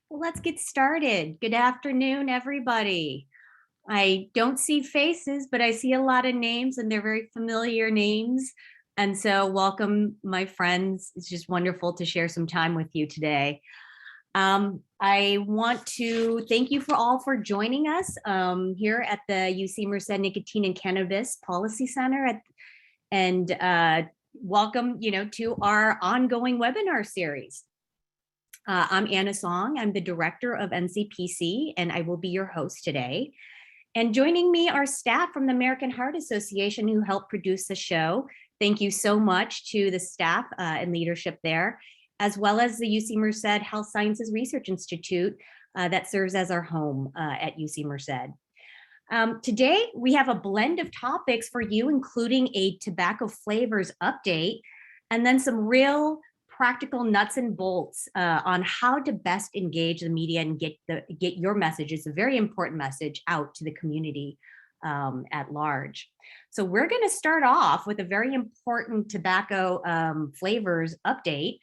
Well, let's get started. Good afternoon, everybody. I don't see faces, but I see a lot of names and they're very familiar names. And so welcome, my friends. It's just wonderful to share some time with you today. I want to thank you for joining us here at the UC Merced Nicotine and Cannabis Policy Center and welcome, to our ongoing webinar series. I'm Anna Song. I'm the director of NCPC, and I will be your host today. And joining me are staff from the American Heart Association who helped produce the show. Thank you so much to the staff and leadership there, as well as the UC Merced Health Sciences Research Institute that serves as our home at UC Merced. Today, we have a blend of topics for you, including a tobacco flavors update, and then some real practical nuts and bolts on how to best engage the media and get your message. It's a very important message out to the community at large. So we're going to start off with a very important tobacco flavors update.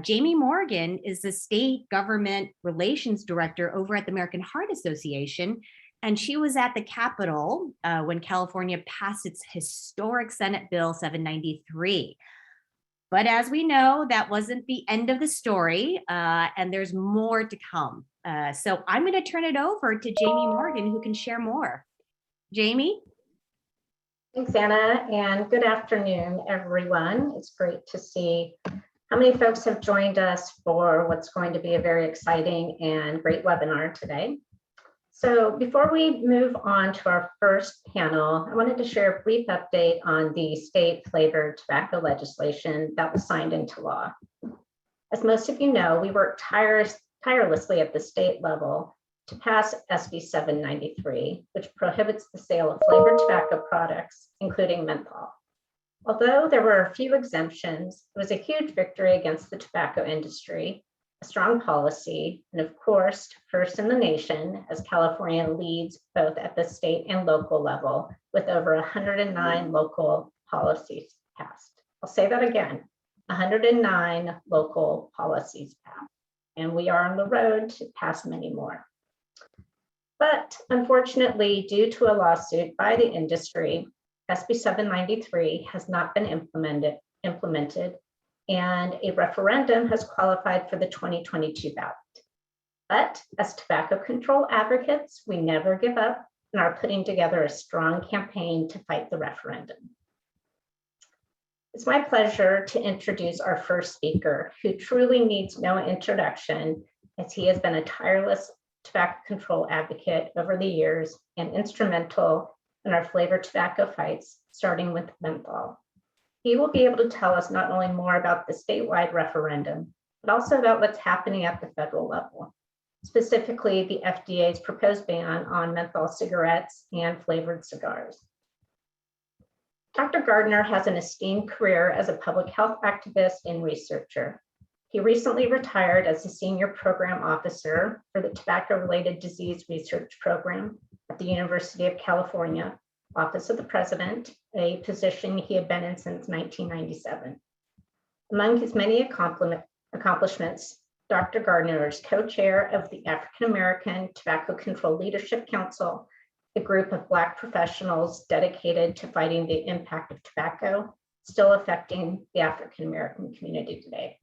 Jamie Morgan is the state government relations director over at the American Heart Association, and she was at the Capitol when California passed its historic Senate Bill 793. But as we know, that wasn't the end of the story, and there's more to come. So I'm going to turn it over to Jamie Morgan, who can share more. Jamie? Thanks, Anna, and good afternoon, everyone. It's great to see how many folks have joined us for what's going to be a very exciting and great webinar today. So before we move on to our first panel, I wanted to share a brief update on the state flavored tobacco legislation that was signed into law. As most of you know, we worked tirelessly at the state level to pass SB 793, which prohibits the sale of flavored tobacco products, including menthol. Although there were a few exemptions, it was a huge victory against the tobacco industry, a strong policy, and of course, first in the nation, as California leads both at the state and local level with over 109 local policies passed. I'll say that again, 109 local policies passed, and we are on the road to pass many more. But unfortunately, due to a lawsuit by the industry, SB 793 has not been implemented, and a referendum has qualified for the 2022 ballot. But as tobacco control advocates, we never give up and are putting together a strong campaign to fight the referendum. It's my pleasure to introduce our first speaker, who truly needs no introduction, as he has been a tireless tobacco control advocate over the years and instrumental in our flavored tobacco fights, starting with menthol. He will be able to tell us not only more about the statewide referendum, but also about what's happening at the federal level, specifically the FDA's proposed ban on menthol cigarettes and flavored cigars. Dr. Gardiner has an esteemed career as a public health activist and researcher. He recently retired as the senior program officer for the tobacco-related disease research program at the University of California, Office of the President, a position he had been in since 1997. Among his many accomplishments, Dr. Gardiner is co-chair of the African American Tobacco Control Leadership Council, a group of Black professionals dedicated to fighting the impact of tobacco still affecting the African American community today.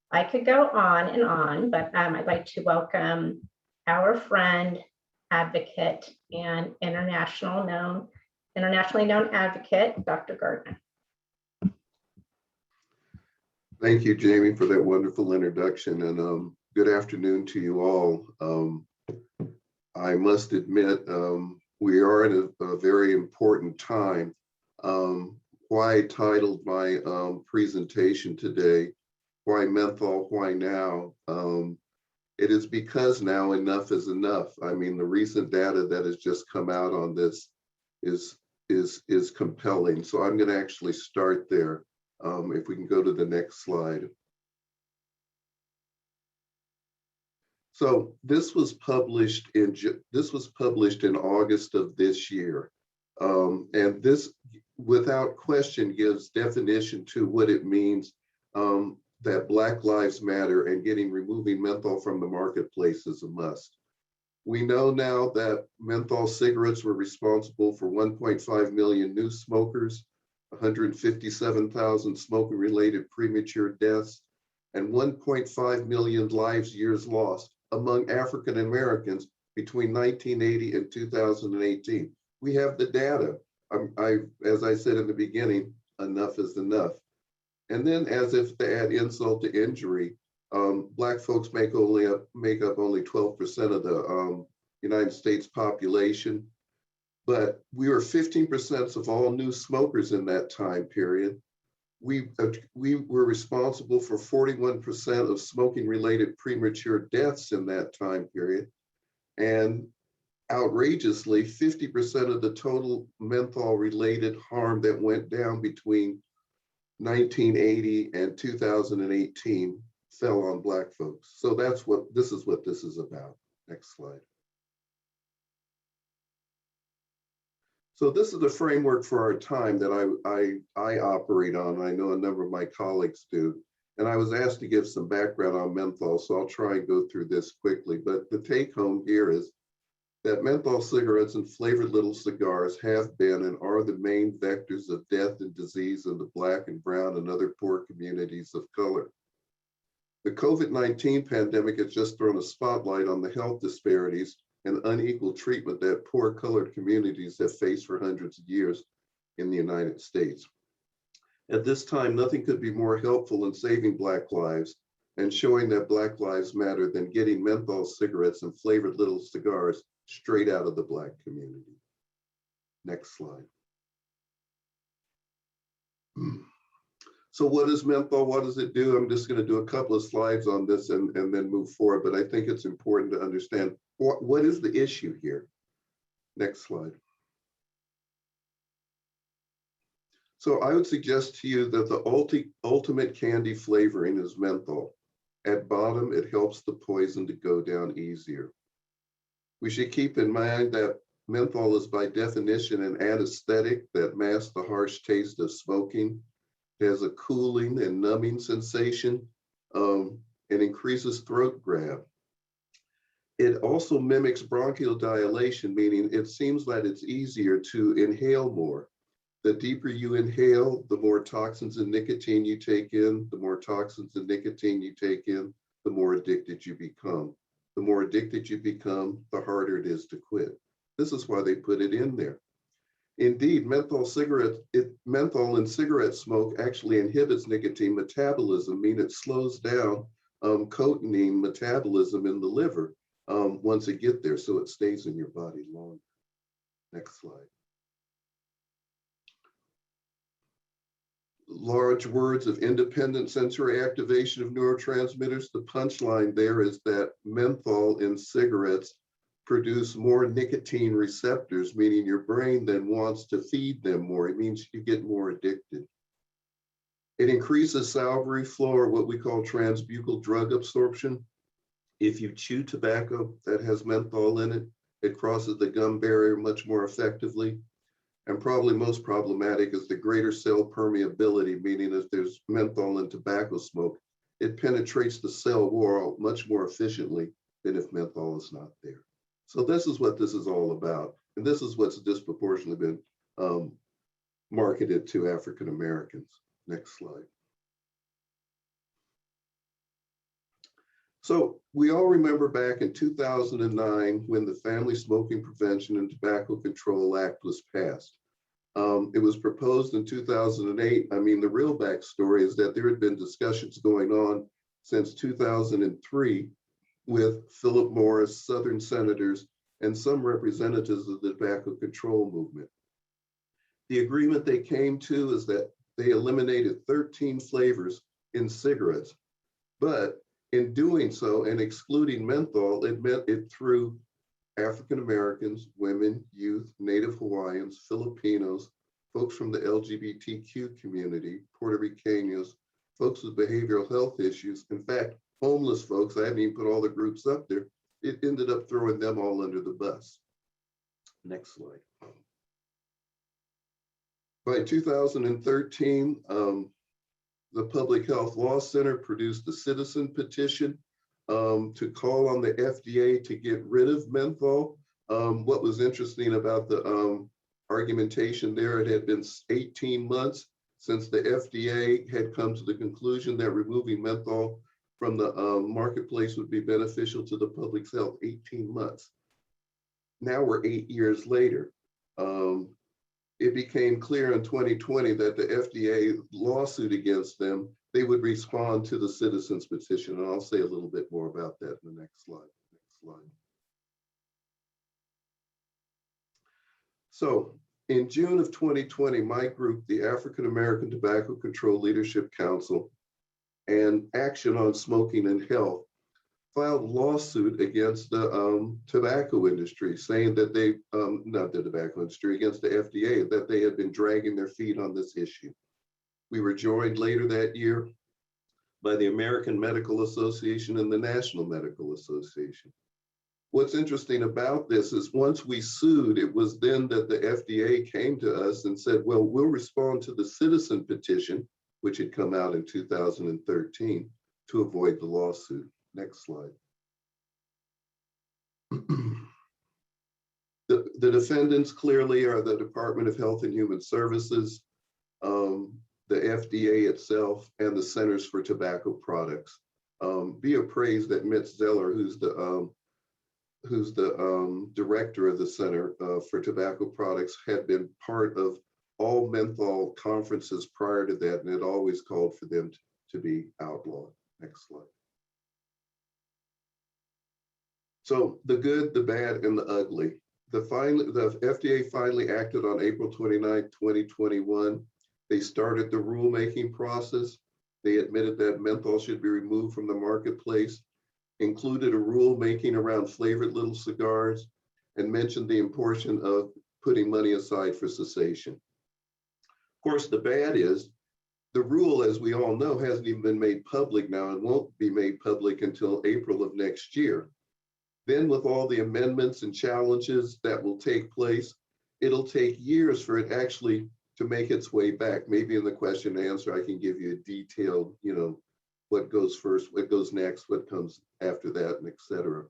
I could go on, but I'd like to welcome our friend, advocate, and internationally known advocate, Dr. Gardiner. Thank you, Jamie, for that wonderful introduction, and good afternoon to you all. I must admit, we are at a very important time. Why I titled my presentation today, Why Menthol, Why Now? It is because now enough is enough. I mean, the recent data that has just come out on this is compelling. So I'm going to actually start there. If we can go to the next slide. So this was published in August of this year, and this, without question, gives definition to what it means that Black Lives Matter and removing menthol from the marketplace is a must. We know now that menthol cigarettes were responsible for 1.5 million new smokers, 157,000 smoking-related premature deaths, and 1.5 million years lost among African Americans between 1980 and 2018. We have the data. As I said in the beginning, enough is enough. And then, as if to add insult to injury, Black folks make up only 12% of the United States population, but we were 15% of all new smokers in that time period. We were responsible for 41% of smoking-related premature deaths in that time period, and outrageously, 50% of the total menthol-related harm that went down between 1980 and 2018 fell on Black folks. So this is what this is about. Next slide. So this is the framework for our time that I operate on. I know a number of my colleagues do. And I was asked to give some background on menthol, so I'll try and go through this quickly. But the take home here is that menthol cigarettes and flavored little cigars have been and are the main vectors of death and disease in the Black and brown and other poor communities of color. The COVID-19 pandemic has just thrown a spotlight on the health disparities and unequal treatment that poor colored communities have faced for hundreds of years in the United States. At this time, nothing could be more helpful in saving Black lives and showing that Black lives matter than getting menthol cigarettes and flavored little cigars straight out of the Black community. Next slide. So what is menthol? What does it do? I'm just going to do a couple of slides on this and then move forward, but I think it's important to understand what is the issue here. Next slide. So I would suggest to you that the ultimate candy flavoring is menthol. At bottom, it helps the poison to go down easier. We should keep in mind that menthol is by definition an anesthetic that masks the harsh taste of smoking. It has a cooling and numbing sensation and increases throat grab. It also mimics bronchial dilation, meaning it seems that it's easier to inhale more. The deeper you inhale, the more toxins and nicotine you take in. The more toxins and nicotine you take in, the more addicted you become. The more addicted you become, the harder it is to quit. This is why they put it in there. Indeed, menthol and cigarette smoke actually inhibits nicotine metabolism, meaning it slows down cotinine metabolism in the liver once it gets there, so it stays in your body longer. Next slide. Large words of independent sensory activation of neurotransmitters. The punchline there is that menthol in cigarettes produce more nicotine receptors, meaning your brain then wants to feed them more. It means you get more addicted. It increases salivary flow, or what we call transbuccal drug absorption. If you chew tobacco that has menthol in it, it crosses the gum barrier much more effectively. And probably most problematic is the greater cell permeability, meaning if there's menthol in tobacco smoke, it penetrates the cell wall much more efficiently than if menthol is not there. So this is what this is all about. And this is what's disproportionately been marketed to African Americans. Next slide. So we all remember back in 2009 when the Family Smoking Prevention and Tobacco Control Act was passed. It was proposed in 2008. I mean, the real backstory is that there had been discussions going on since 2003 with Phillip Morris, Southern senators, and some representatives of the tobacco control movement. The agreement they came to is that they eliminated 13 flavors in cigarettes, but in doing so and excluding menthol, it meant it threw African Americans, women, youth, Native Hawaiians, Filipinos, folks from the LGBTQ community, Puerto Ricanos, folks with behavioral health issues, in fact, homeless folks. I haven't even put all the groups up there. It ended up throwing them all under the bus. Next slide. By 2013, The Public Health Law Center produced a citizen petition to call on the FDA to get rid of menthol. What was interesting about the argumentation there, it had been 18 months since the FDA had come to the conclusion that removing menthol from the marketplace would be beneficial to the public's health. 18 months. Now we're 8 years later. It became clear in 2020 that the FDA lawsuit against them, they would respond to the citizens petition. And I'll say a little bit more about that in the next slide. Next slide. So in June of 2020, my group, the African American Tobacco Control Leadership Council and Action on Smoking and Health, filed a lawsuit against the tobacco industry, saying that they, not the tobacco industry, against the FDA, that they had been dragging their feet on this issue. We were joined later that year by the American Medical Association and the National Medical Association. What's interesting about this is once we sued, it was then that the FDA came to us and said, well, we'll respond to the citizen petition, which had come out in 2013, to avoid the lawsuit. Next slide. The defendants clearly are the Department of Health and Human Services, the FDA itself, and the Centers for Tobacco Products. Be appraised that Mitch Zeller, who's the director of the Center for Tobacco Products, had been part of all menthol conferences prior to that, and had always called for them to be outlawed. Next slide. So the good, the bad, and the ugly. The FDA finally acted on April 29, 2021. They started the rulemaking process. They admitted that menthol should be removed from the marketplace, included a rulemaking around flavored little cigars, and mentioned the importance of putting money aside for cessation. Of course, the bad is the rule, as we all know, hasn't even been made public now and won't be made public until April of next year. Then with all the amendments and challenges that will take place, it'll take years for it actually to make its way back. Maybe in the question and answer, I can give you a detailed, what goes first, what goes next, what comes after that, and et cetera.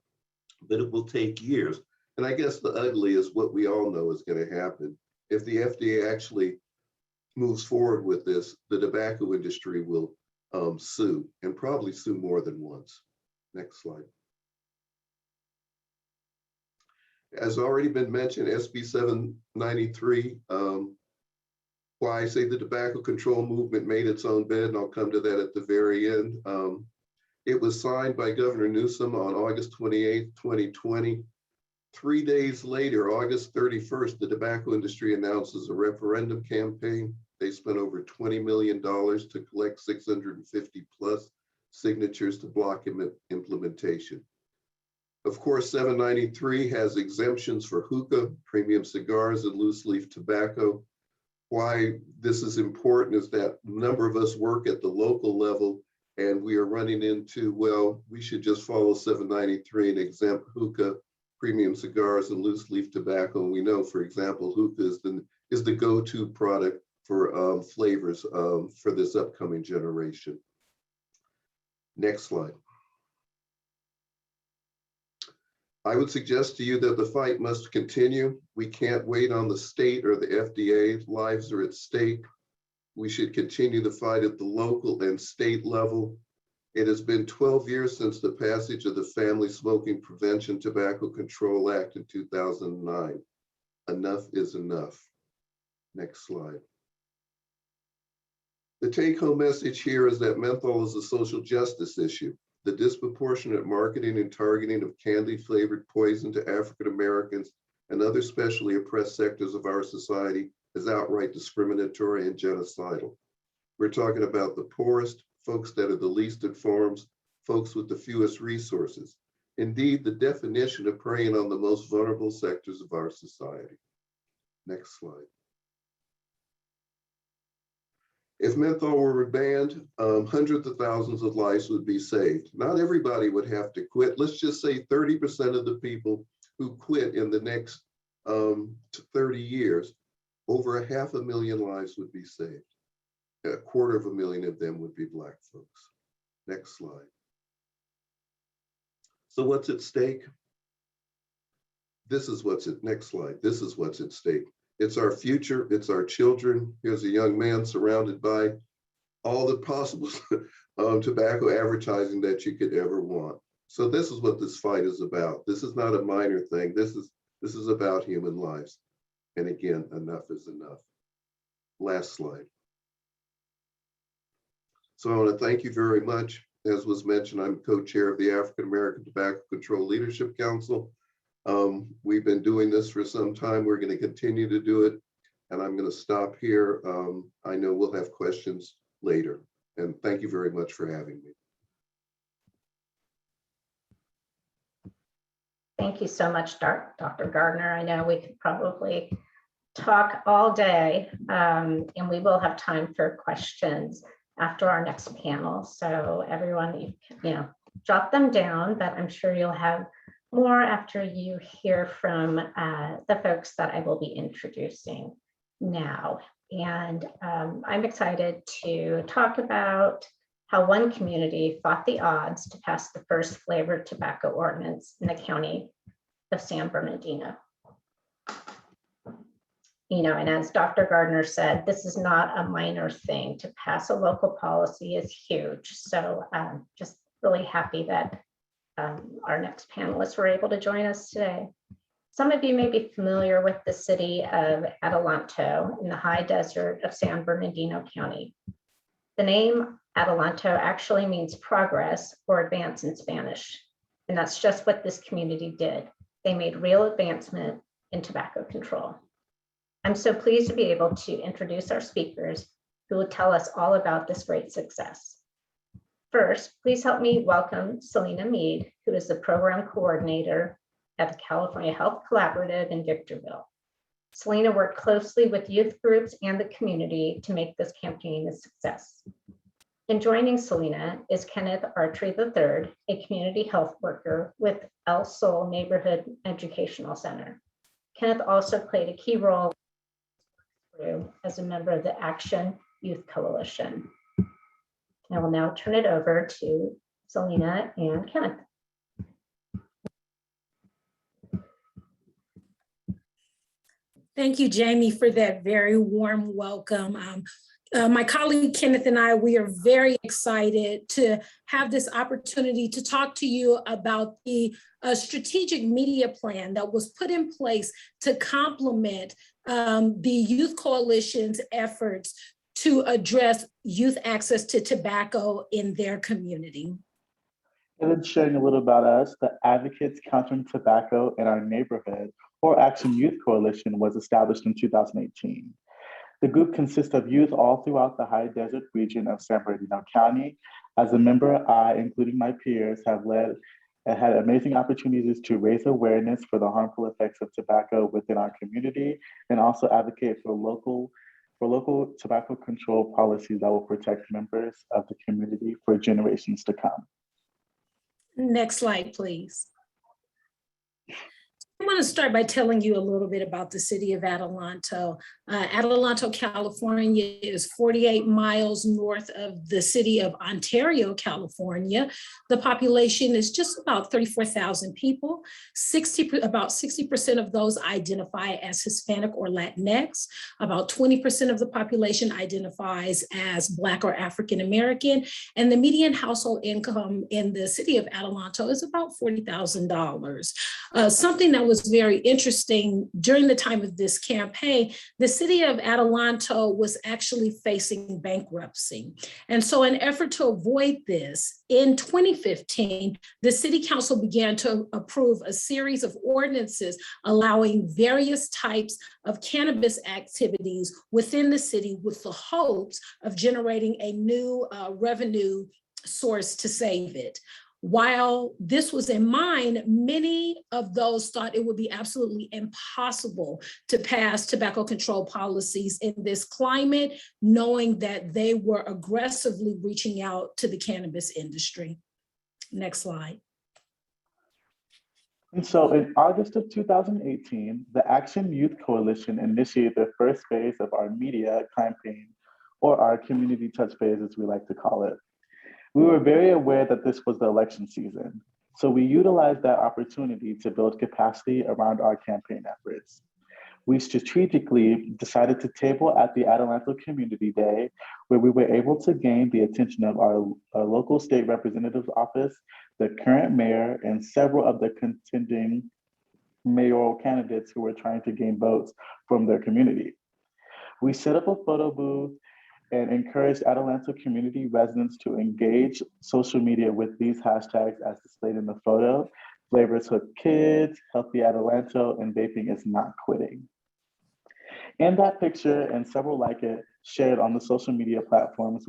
But it will take years. And I guess the ugly is what we all know is going to happen. If the FDA actually moves forward with this, the tobacco industry will sue, and probably sue more than once. Next slide. As already been mentioned, SB 793, why I say the tobacco control movement made its own bed, and I'll come to that at the very end. It was signed by Governor Newsom on August 28, 2020. 3 days later, August 31st, the tobacco industry announces a referendum campaign. They spent over $20 million to collect 650 plus signatures to block implementation. Of course, 793 has exemptions for hookah, premium cigars, and loose leaf tobacco. Why this is important is that a number of us work at the local level, and we are running into, well, we should just follow 793 and exempt hookah, premium cigars, and loose leaf tobacco. And we know, for example, hookah is the go-to product for flavors for this upcoming generation. Next slide. I would suggest to you that the fight must continue. We can't wait on the state or the FDA. Lives are at stake. We should continue the fight at the local and state level. It has been 12 years since the passage of the Family Smoking Prevention Tobacco Control Act in 2009. Enough is enough. Next slide. The take-home message here is that menthol is a social justice issue. The disproportionate marketing and targeting of candy-flavored poison to African Americans and other specially oppressed sectors of our society is outright discriminatory and genocidal. We're talking about the poorest, folks that are the least informed, folks with the fewest resources. Indeed, the definition of preying on the most vulnerable sectors of our society. Next slide. If menthol were banned, hundreds of thousands of lives would be saved. Not everybody would have to quit. Let's just say 30% of the people who quit in the next 30 years, over 500,000 lives would be saved. 250,000 of them would be Black folks. Next slide. So what's at stake? This is what's at, next slide. This is what's at stake. It's our future, it's our children. Here's a young man surrounded by all the possible tobacco advertising that you could ever want. So this is what this fight is about. This is not a minor thing. This is about human lives. And again, enough is enough. Last slide. So I want to thank you very much. As was mentioned, I'm co-chair of the African American Tobacco Control Leadership Council. We've been doing this for some time. We're going to continue to do it. And I'm going to stop here. I know we'll have questions later. And thank you very much for having me. Thank you so much, Dr. Gardiner. I know we could probably talk all day, and we will have time for questions after our next panel. So everyone, you know, jot them down, but I'm sure you'll have more after you hear from the folks that I will be introducing now. And I'm excited to talk about how one community fought the odds to pass the first flavored tobacco ordinance in the county of San Bernardino. You know, and as Dr. Gardiner said, this is not a minor thing. To pass a local policy is huge. So just really happy that our next panelists were able to join us today. Some of you may be familiar with the city of Adelanto in the high desert of San Bernardino County. The name Adelanto actually means progress or advance in Spanish. And that's just what this community did. They made real advancement in tobacco control. I'm so pleased to be able to introduce our speakers who will tell us all about this great success. First, please help me welcome Selena Mead, who is the program coordinator at the California Health Collaborative in Victorville. Selena worked closely with youth groups and the community to make this campaign a success. And joining Selena is Kenneth Artry III, a community health worker with El Sol Neighborhood Educational Center. Kenneth also played a key role as a member of the Action Youth Coalition. I will now turn it over to Selena and Kenneth. Thank you, Jamie, for that very warm welcome. My colleague Kenneth and I, we are very excited to have this opportunity to talk to you about the strategic media plan that was put in place to complement the Youth Coalition's efforts to address youth access to tobacco in their community. And then sharing a little about us, the Advocates Countering Tobacco in Our Neighborhood, or Action Youth Coalition, was established in 2018. The group consists of youth all throughout the high desert region of San Bernardino County. As a member, I, including my peers, have led and had amazing opportunities to raise awareness for the harmful effects of tobacco within our community, and also advocate for local tobacco control policies that will protect members of the community for generations to come. Next slide, please. I want to start by telling you a little bit about the city of Adelanto. Adelanto, California is 48 miles north of the city of Ontario, California. The population is just about 34,000 people. About 60% of those identify as Hispanic or Latinx. About 20% of the population identifies as Black or African American. And the median household income in the city of Adelanto is about $40,000. Something that was very interesting during the time of this campaign, the city of Adelanto was actually facing bankruptcy. And so in an effort to avoid this, in 2015, the city council began to approve a series of ordinances allowing various types of cannabis activities within the city with the hopes of generating a new revenue source to save it. While this was in mind, many of those thought it would be absolutely impossible to pass tobacco control policies in this climate, knowing that they were aggressively reaching out to the cannabis industry. Next slide. And so in August of 2018, the Action Youth Coalition initiated the first phase of our media campaign or our community touch base, as we like to call it. We were very aware that this was the election season, so we utilized that opportunity to build capacity around our campaign efforts. We strategically decided to table at the Adelanto Community Day, where we were able to gain the attention of our local state representative's office, the current mayor, and several of the contending mayoral candidates who were trying to gain votes from their community. We set up a photo booth and encouraged Adelanto community residents to engage social media with these hashtags as displayed in the photo: Flavors Hook Kids, Healthy Adelanto, and Vaping is Not Quitting. In that picture and several like it shared on the social media platforms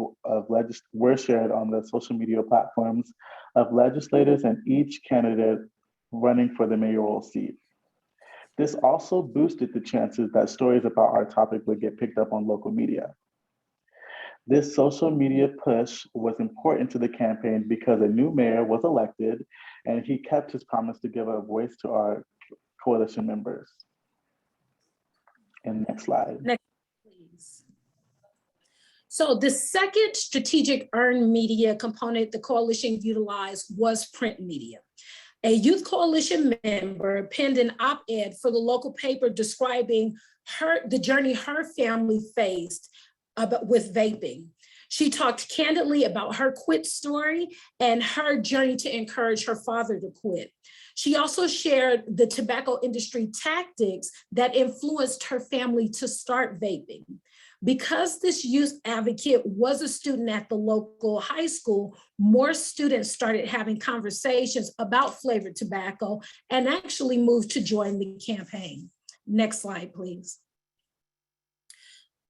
were shared on the social media platforms of legislators and each candidate running for the mayoral seat. This also boosted the chances that stories about our topic would get picked up on local media. This social media push was important to the campaign because a new mayor was elected and he kept his promise to give a voice to our coalition members. And next slide. Next, please. So the second strategic earned media component the coalition utilized was print media. A youth coalition member penned an op-ed for the local paper describing the journey her family faced with vaping. She talked candidly about her quit story and her journey to encourage her father to quit. She also shared the tobacco industry tactics that influenced her family to start vaping. Because this youth advocate was a student at the local high school, more students started having conversations about flavored tobacco and actually moved to join the campaign. Next slide, please.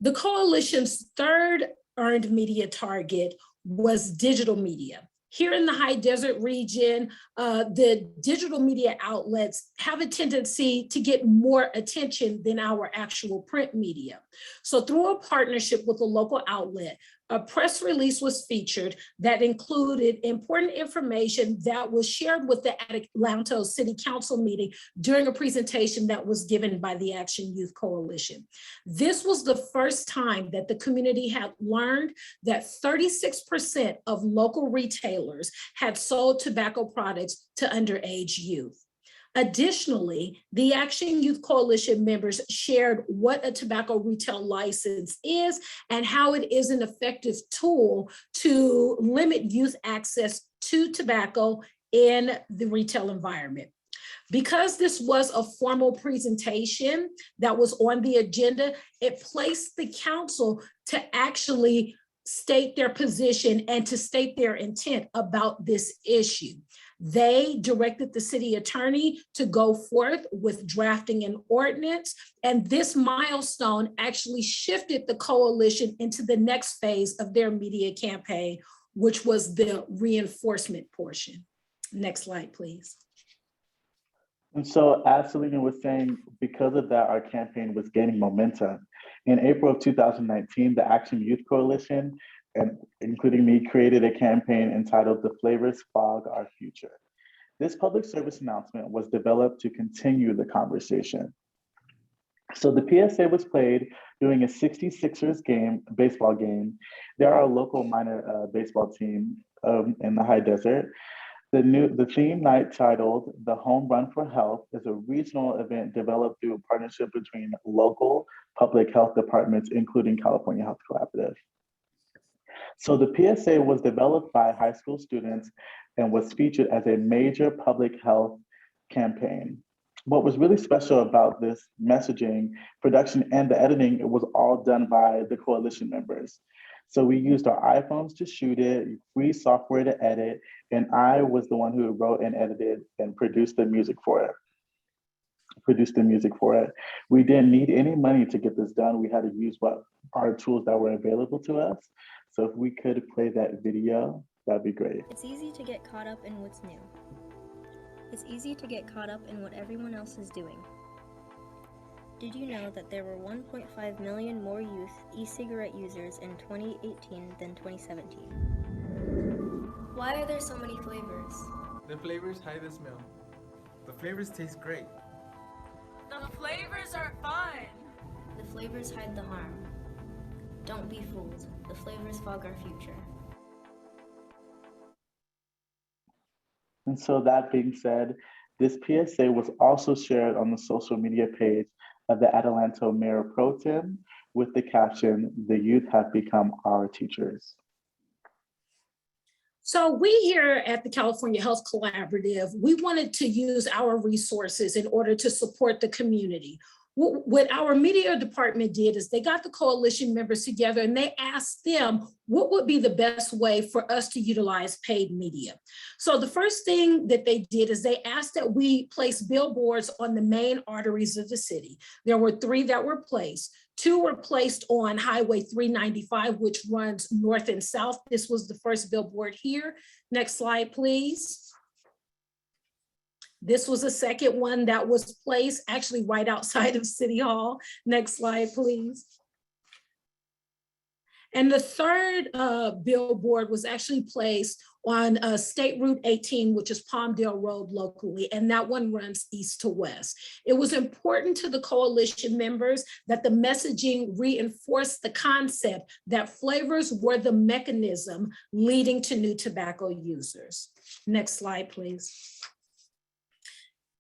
The coalition's third earned media target was digital media. Here in the high desert region, the digital media outlets have a tendency to get more attention than our actual print media. So through a partnership with a local outlet, a press release was featured that included important information that was shared with the Adelanto City Council meeting during a presentation that was given by the Action Youth Coalition. This was the first time that the community had learned that 36% of local retailers had sold tobacco products to underage youth. Additionally, the Action Youth Coalition members shared what a tobacco retail license is and how it is an effective tool to limit youth access to tobacco in the retail environment. Because this was a formal presentation that was on the agenda, it placed the council to actually state their position and to state their intent about this issue. They directed the city attorney to go forth with drafting an ordinance, and this milestone actually shifted the coalition into the next phase of their media campaign, which was the reinforcement portion. Next slide, please. And so as Selena was saying, because of that, our campaign was gaining momentum. In April of 2019, the Action Youth Coalition, and including me, created a campaign entitled The Flavors Fog Our Future. This public service announcement was developed to continue the conversation. So the PSA was played during a 66ers game, baseball game. They're our local minor baseball team in the high desert. The theme night titled The Home Run for Health is a regional event developed through a partnership between local public health departments, including California Health Collaborative. So the PSA was developed by high school students and was featured as a major public health campaign. What was really special about this messaging, production, and the editing, it was all done by the coalition members. So we used our iPhones to shoot it, free software to edit, and I was the one who wrote and edited and produced the music for it. We didn't need any money to get this done. We had to use what our tools that were available to us. So if we could play that video, that'd be great. It's easy to get caught up in what's new. It's easy to get caught up in what everyone else is doing. Did you know that there were 1.5 million more youth e-cigarette users in 2018 than 2017? Why are there so many flavors? The flavors hide the smell. The flavors taste great. The flavors are fun. The flavors hide the harm. Don't be fooled. The flavors fog our future. And so that being said, this PSA was also shared on the social media page of the Adelanto Mayor Pro Tem with the caption, "The youth have become our teachers." So we here at the California Health Collaborative, we wanted to use our resources in order to support the community. What our media department did is they got the coalition members together and they asked them what would be the best way for us to utilize paid media. So the first thing that they did is they asked that we place billboards on the main arteries of the city. There were 3 that were placed. 2 were placed on Highway 395, which runs north and south. This was the first billboard here. Next slide, please. This was the second one that was placed actually right outside of City Hall. Next slide, please. And the third billboard was actually placed on State Route 18, which is Palmdale Road locally, and that one runs east to west. It was important to the coalition members that the messaging reinforced the concept that flavors were the mechanism leading to new tobacco users. Next slide, please.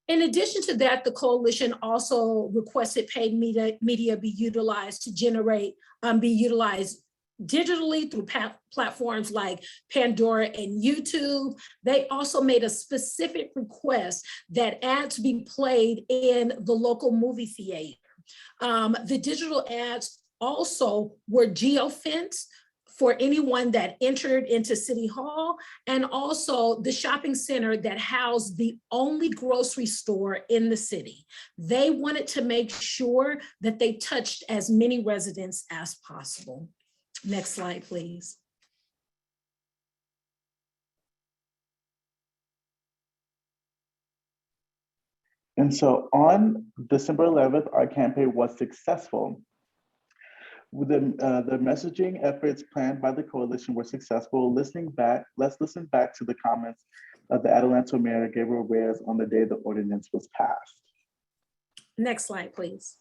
In addition to that, the coalition also requested paid media be utilized to generate, be utilized digitally through platforms like Pandora and YouTube. They also made a specific request that ads be played in the local movie theater. The digital ads also were geofenced for anyone that entered into City Hall, and also the shopping center that housed the only grocery store in the city. They wanted to make sure that they touched as many residents as possible. Next slide, please. And so on December 11th, our campaign was successful. The messaging efforts planned by the coalition were successful. Let's listen back to the comments of the Adelanto Mayor Gabriel Reyes on the day the ordinance was passed. Next slide, please.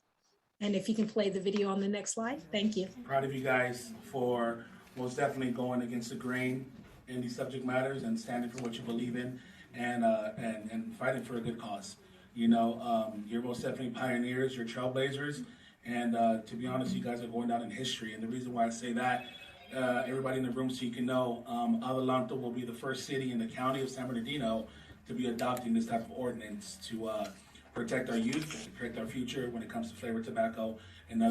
And if you can play the video on the next slide, thank you. Proud of you guys for most definitely going against the grain in these subject matters and standing for what you believe in and fighting for a good cause. You know, you're most definitely pioneers, you're trailblazers. And to be honest, you guys are going down in history. And the reason why I say that, everybody in the room so you can know, Adelanto will be the first city in the county of San Bernardino to be adopting this type of ordinance to protect our youth, and protect our future when it comes to flavored tobacco and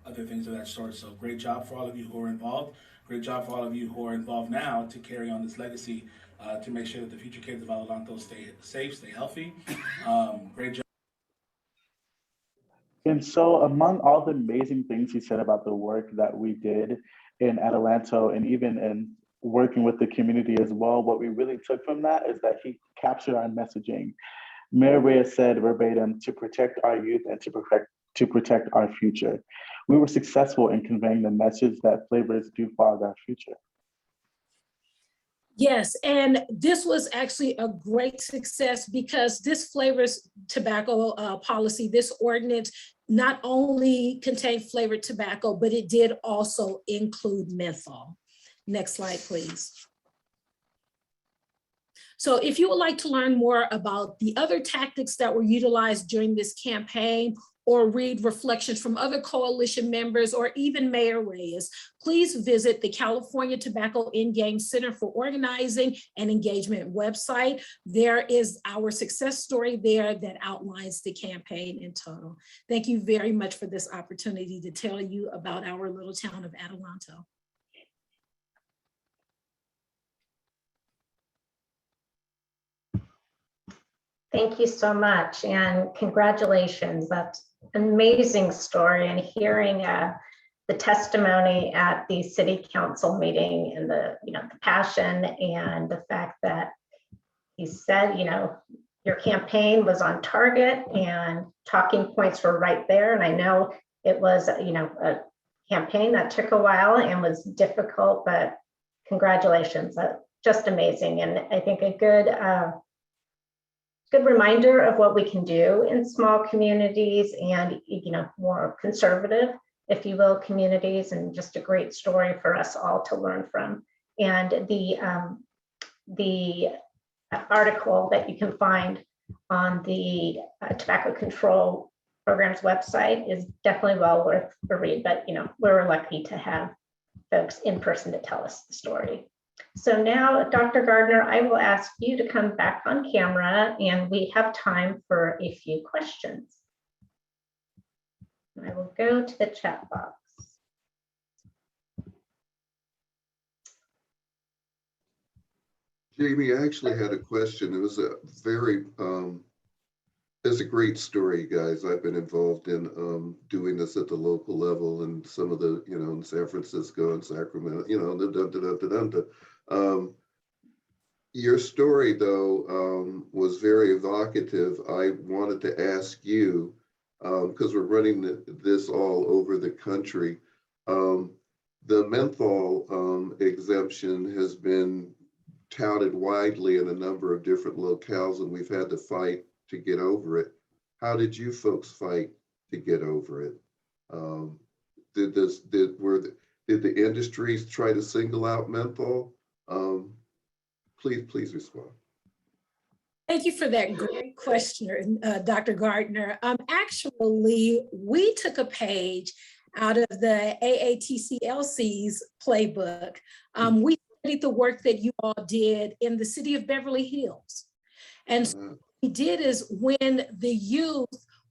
other things of that sort. So great job for all of you who are involved. Great job for all of you who are involved now to carry on this legacy to make sure that the future kids of Adelanto stay safe, stay healthy. Great job. And so among all the amazing things he said about the work that we did in Adelanto and even in working with the community as well, what we really took from that is that he captured our messaging. Mayor Reyes said verbatim, to protect our youth and to protect our future. We were successful in conveying the message that flavors do fog our future. Yes, and this was actually a great success because this flavors tobacco policy, this ordinance, not only contained flavored tobacco, but it did also include menthol. Next slide, please. So if you would like to learn more about the other tactics that were utilized during this campaign, or read reflections from other coalition members, or even Mayor Reyes, please visit the California Tobacco Endgame Center for Organizing and Engagement website. There is our success story there that outlines the campaign in total. Thank you very much for this opportunity to tell you about our little town of Adelanto. Thank you so much, and congratulations. That's an amazing story, and hearing the testimony at the city council meeting and the passion and the fact that he said, your campaign was on target and talking points were right there. And I know it was, a campaign that took a while and was difficult, but congratulations, that's just amazing. And I think a good reminder of what we can do in small communities and more conservative if you will, communities, and just a great story for us all to learn from. And the article that you can find on the Tobacco Control Program's website is definitely well worth a read, but we're lucky to have folks in person to tell us the story. So now, Dr. Gardiner, I will ask you to come back on camera, and we have time for a few questions. I will go to the chat box. Jamie, I actually had a question. It was a very, it's a great story, guys. I've been involved in doing this at the local level, and some of the, in San Francisco and Sacramento, your story, though, was very evocative. I wanted to ask you, because we're running this all over the country, the menthol exemption has been touted widely in a number of different locales, and we've had to fight to get over it. How did you folks fight to get over it? Did the industries try to single out menthol? Please respond. Thank you for that great question, Dr. Gardiner. Actually, we took a page out of the AATCLC's playbook. We studied the work that you all did in the city of Beverly Hills. And so what we did is, when the youth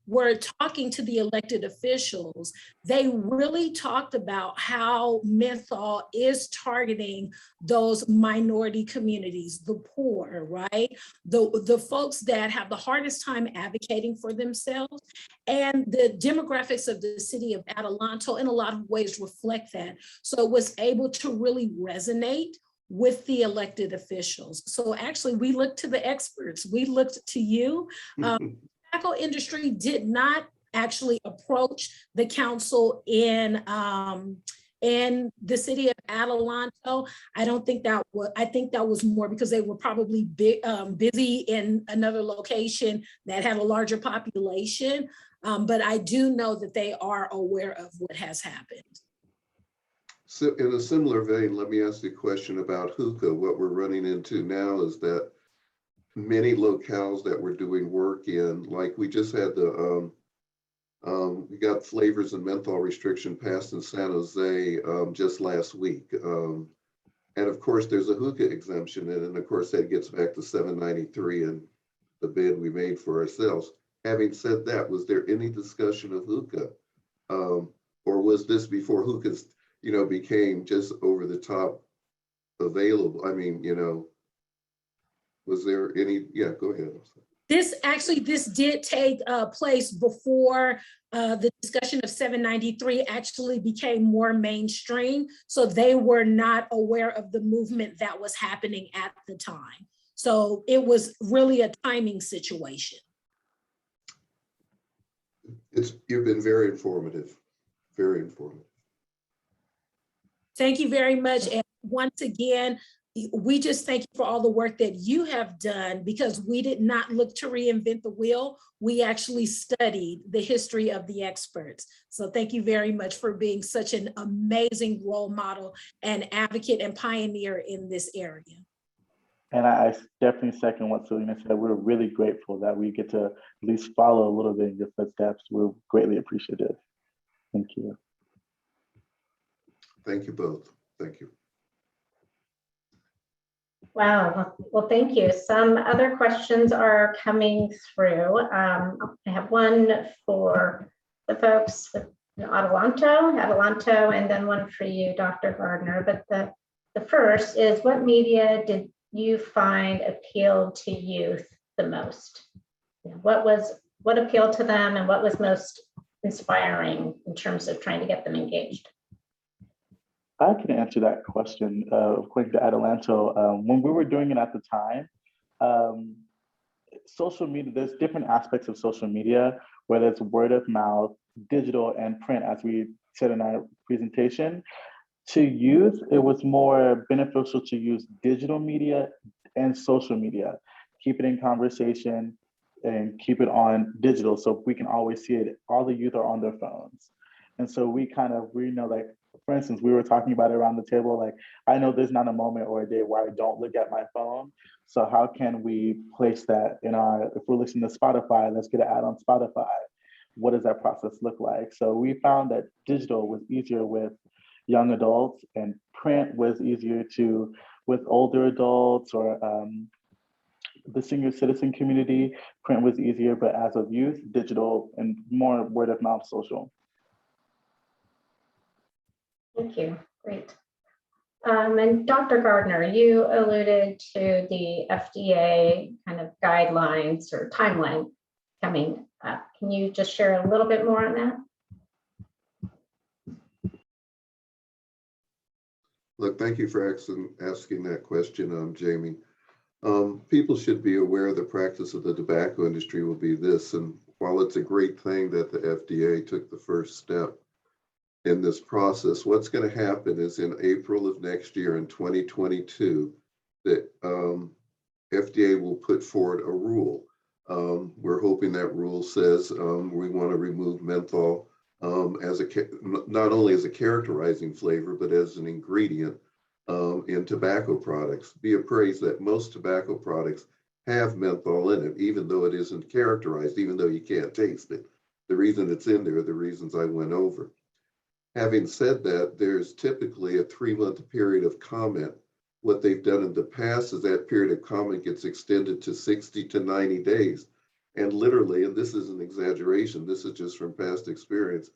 were talking to the elected officials, they really talked about how menthol is targeting those minority communities, the poor, right? The folks that have the hardest time advocating for themselves. And the demographics of the city of Adelanto in a lot of ways reflect that. So it was able to really resonate with the elected officials. So actually, we looked to the experts. We looked to you. Tobacco industry did not actually approach the council in the city of Adelanto. I don't think that was, I think that was more because they were probably busy in another location that had a larger population. But I do know that they are aware of what has happened. So in a similar vein, let me ask you a question about hookah. What we're running into now is that many locales that we're doing work in, like we just had the, we got flavors and menthol restriction passed in San Jose just last week. And of course, there's a hookah exemption, and of course, that gets back to 793 and the bid we made for ourselves. Having said that, was there any discussion of hookah? Or was this before hookahs, became just over the top available? I mean, was there any, yeah, go ahead. This did take place before the discussion of 793 actually became more mainstream. So they were not aware of the movement that was happening at the time. So it was really a timing situation. You've been very informative, very informative. Thank you very much. And once again, we just thank you for all the work that you have done, because we did not look to reinvent the wheel. We actually studied the history of the experts. So thank you very much for being such an amazing role model and advocate and pioneer in this area. And I definitely second what Selena said. We're really grateful that we get to at least follow a little bit in your footsteps. We're greatly appreciative. Thank you. Thank you both. Thank you. Wow, well, thank you. Some other questions are coming through. I have one for the folks with Adelanto, and then one for you, Dr. Gardiner. But the first is, what media did you find appealed to youth the most? What appealed to them, and what was most inspiring in terms of trying to get them engaged? I can answer that question according to Adelanto. When we were doing it at the time, social media, there's different aspects of social media, whether it's word of mouth, digital, and print, as we said in our presentation. To youth, it was more beneficial to use digital media and social media, keep it in conversation and keep it on digital so we can always see it. All the youth are on their phones. And so we know, like, for instance, we were talking about it around the table, like, I know there's not a moment or a day where I don't look at my phone. So how can we place that in if we're listening to Spotify, let's get an ad on Spotify. What does that process look like? So we found that digital was easier with young adults and print was easier with older adults or the senior citizen community. Print was easier, but as of youth, digital and more word of mouth social. Thank you. Great. And Dr. Gardiner, you alluded to the FDA kind of guidelines or timeline coming up. Can you just share a little bit more on that? Look, thank you for asking that question, Jamie. People should be aware the practice of the tobacco industry will be this, and while it's a great thing that the FDA took the first step in this process, what's going to happen is in April of next year, in 2022, that FDA will put forward a rule. We're hoping that rule says we want to remove menthol not only as a characterizing flavor, but as an ingredient in tobacco products. Be appraised that most tobacco products have menthol in it, even though it isn't characterized, even though you can't taste it. The reason it's in there are the reasons I went over. Having said that, there's typically a 3-month period of comment. What they've done in the past is that period of comment gets extended to 60 to 90 days. And literally, and this is an exaggeration, this is just from past experience,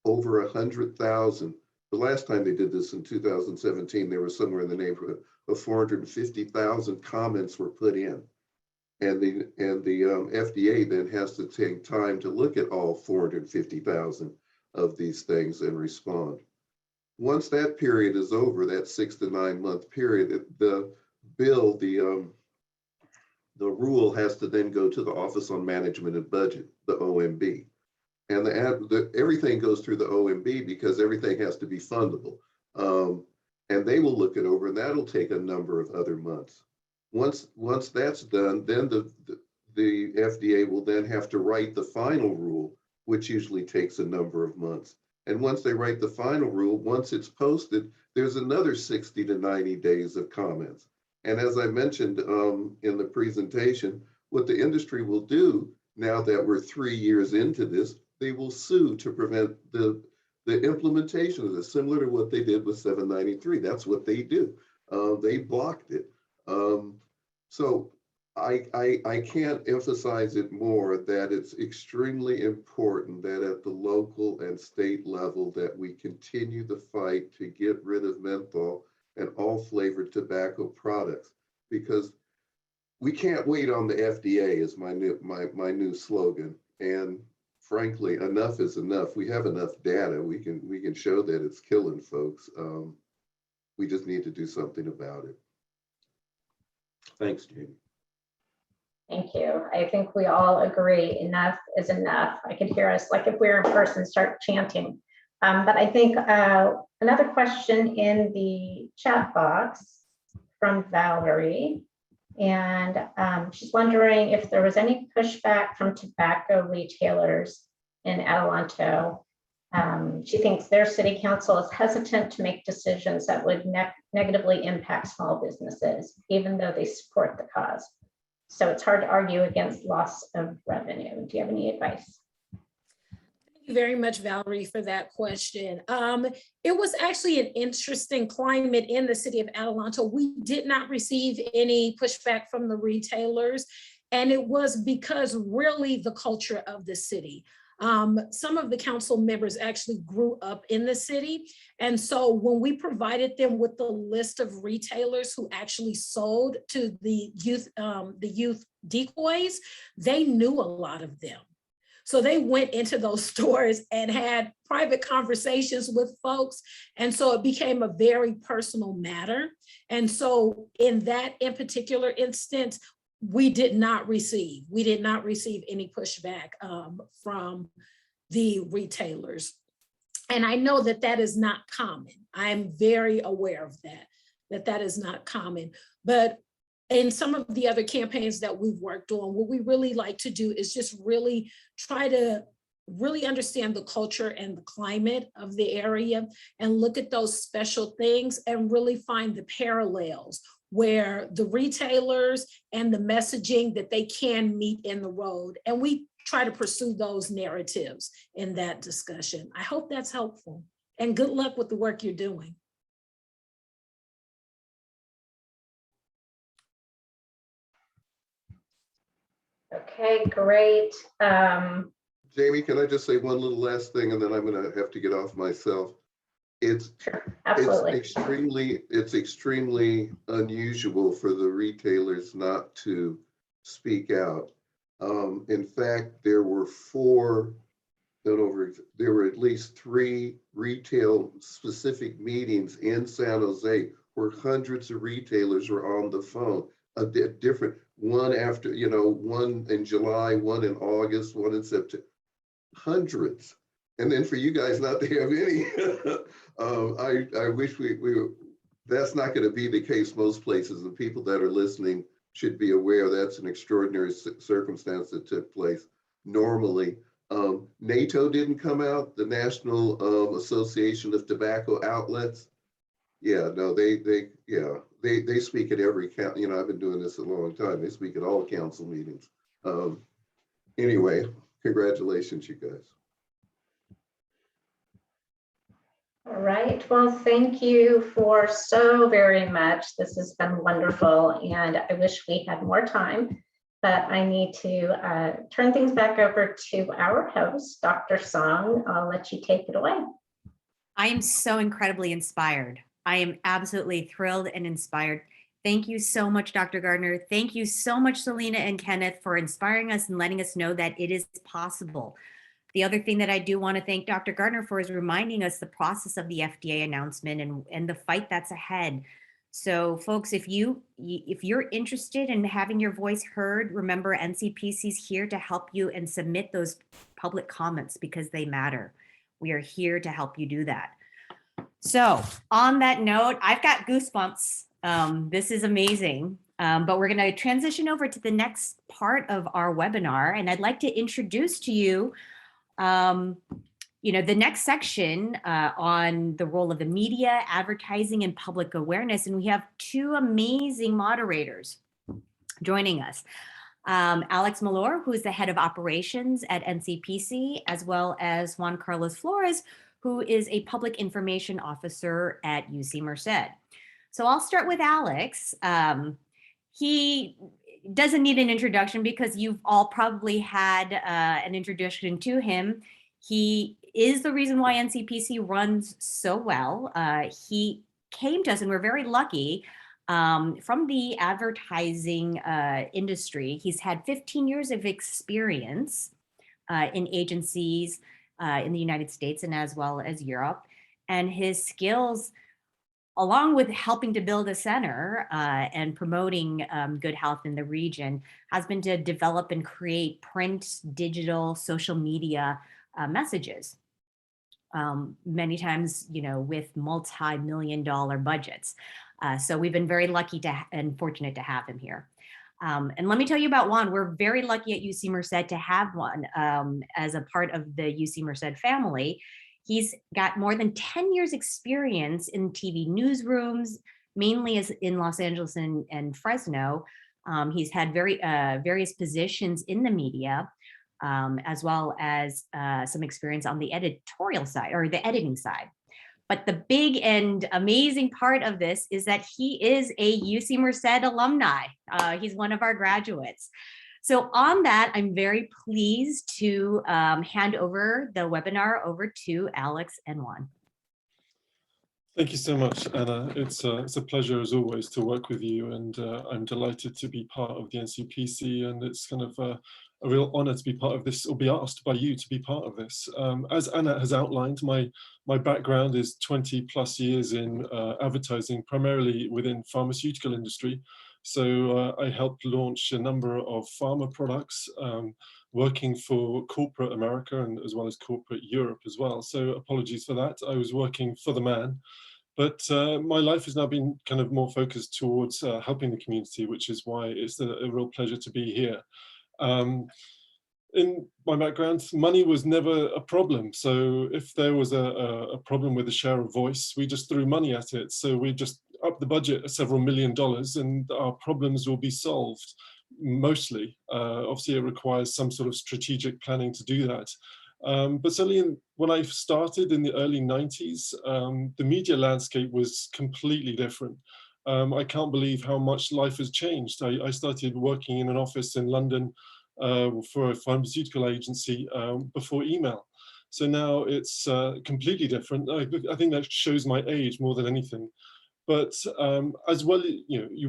over 100,000. The last time they did this in 2017, there was somewhere in the neighborhood of 450,000 comments were put in. And the FDA then has to take time to look at all 450,000 of these things and respond. Once that period is over, that 6 to 9 month period, the rule has to then go to the Office on Management and Budget, the OMB. And everything goes through the OMB because everything has to be fundable. And they will look it over, and that'll take a number of other months. Once that's done, then the FDA will then have to write the final rule, which usually takes a number of months. And once they write the final rule, once it's posted, there's another 60 to 90 days of comments. And as I mentioned in the presentation, what the industry will do now that we're 3 years into this, they will sue to prevent the implementation of this, similar to what they did with 793. That's what they do. They blocked it. So I can't emphasize it more that it's extremely important that at the local and state level that we continue the fight to get rid of menthol and all flavored tobacco products, because we can't wait on the FDA is my new slogan. And frankly, enough is enough. We have enough data. We can show that it's killing folks. We just need to do something about it. Thanks, Jamie. Thank you. I think we all agree enough is enough. I could hear us, like if we were in person, start chanting. But I think another question in the chat box from Valerie, and she's wondering if there was any pushback from tobacco retailers in Adelanto. She thinks their city council is hesitant to make decisions that would negatively impact small businesses, even though they support the cause. So it's hard to argue against loss of revenue. Do you have any advice? Thank you very much, Valerie, for that question. It was actually an interesting climate in the city of Adelanto. We did not receive any pushback from the retailers, and it was because really the culture of the city. Some of the council members actually grew up in the city. And so when we provided them with the list of retailers who actually sold to the youth decoys, they knew a lot of them. So they went into those stores and had private conversations with folks. And so it became a very personal matter. And so in particular instance, we did not receive any pushback from the retailers. And I know that that is not common. I'm very aware of that is not common. But in some of the other campaigns that we've worked on, what we really like to do is just really try to really understand the culture and the climate of the area and look at those special things and really find the parallels where the retailers and the messaging that they can meet in the road. And we try to pursue those narratives in that discussion. I hope that's helpful, and good luck with the work you're doing. Okay, great. Jamie, can I just say one little last thing, and then I'm going to have to get off myself. It's Absolutely. It's extremely unusual for the retailers not to speak out. In fact, there were at least 3 retail specific meetings in San Jose where hundreds of retailers were on the phone. A different one after, one in July, one in August, one in September. Hundreds. And then for you guys not to have any, I wish that's not going to be the case most places. The people that are listening should be aware that's an extraordinary circumstance that took place. Normally, NATO didn't come out, the National Association of Tobacco Outlets. Yeah, no, they speak at every count. I've been doing this a long time. They speak at all council meetings. Anyway, congratulations, you guys. All right, well, thank you for so very much. This has been wonderful, and I wish we had more time, but I need to turn things back over to our host, Dr. Song. I'll let you take it away. I am so incredibly inspired. I am absolutely thrilled and inspired. Thank you so much, Dr. Gardiner. Thank you so much, Selena and Kenneth, for inspiring us and letting us know that it is possible. The other thing that I do want to thank Dr. Gardiner for is reminding us the process of the FDA announcement and the fight that's ahead. So folks, if you're interested in having your voice heard, remember NCPC is here to help you and submit those public comments because they matter. We are here to help you do that. So on that note, I've got goosebumps. This is amazing. But we're going to transition over to the next part of our webinar. And I'd like to introduce to you the next section on the role of the media, advertising, and public awareness. And we have 2 amazing moderators joining us. Alex Malor, who is the head of operations at NCPC, as well as Juan Carlos Flores, who is a public information officer at UC Merced. So I'll start with Alex. He doesn't need an introduction because you've all probably had an introduction to him. He is the reason why NCPC runs so well. He came to us, and we're very lucky, from the advertising industry. He's had 15 years of experience in agencies in the United States and as well as Europe. And his skills, along with helping to build a center and promoting good health in the region, has been to develop and create print, digital, social media messages. Many times, with multi-million-dollar budgets. So we've been very lucky and fortunate to have him here. And let me tell you about Juan. We're very lucky at UC Merced to have Juan as a part of the UC Merced family. He's got more than 10 years experience in TV newsrooms, mainly in Los Angeles and Fresno. He's had various positions in the media, as well as some experience on the editorial side or the editing side. But the big and amazing part of this is that he is a UC Merced alumni. He's one of our graduates. So on that, I'm very pleased to hand over the webinar over to Alex and Juan. Thank you so much, Anna. It's a pleasure as always to work with you, and I'm delighted to be part of the NCPC, and it's kind of a real honor to be part of this, or be asked by you to be part of this. As Anna has outlined, my background is 20 plus years in advertising, primarily within pharmaceutical industry. So I helped launch a number of pharma products, working for corporate America and as well as corporate Europe as well. So apologies for that. I was working for the man. But my life has now been kind of more focused towards helping the community, which is why it's a real pleasure to be here. in my background, money was never a problem. So if there was a problem with the share of voice, we just threw money at it. So we just up the budget several $1 million and our problems will be solved mostly. Obviously, it requires some sort of strategic planning to do that. But certainly when I started in the early 90s, the media landscape was completely different. I can't believe how much life has changed. I started working in an office in London for a pharmaceutical agency before email. So now it's completely different. I think that shows my age more than anything. But as well,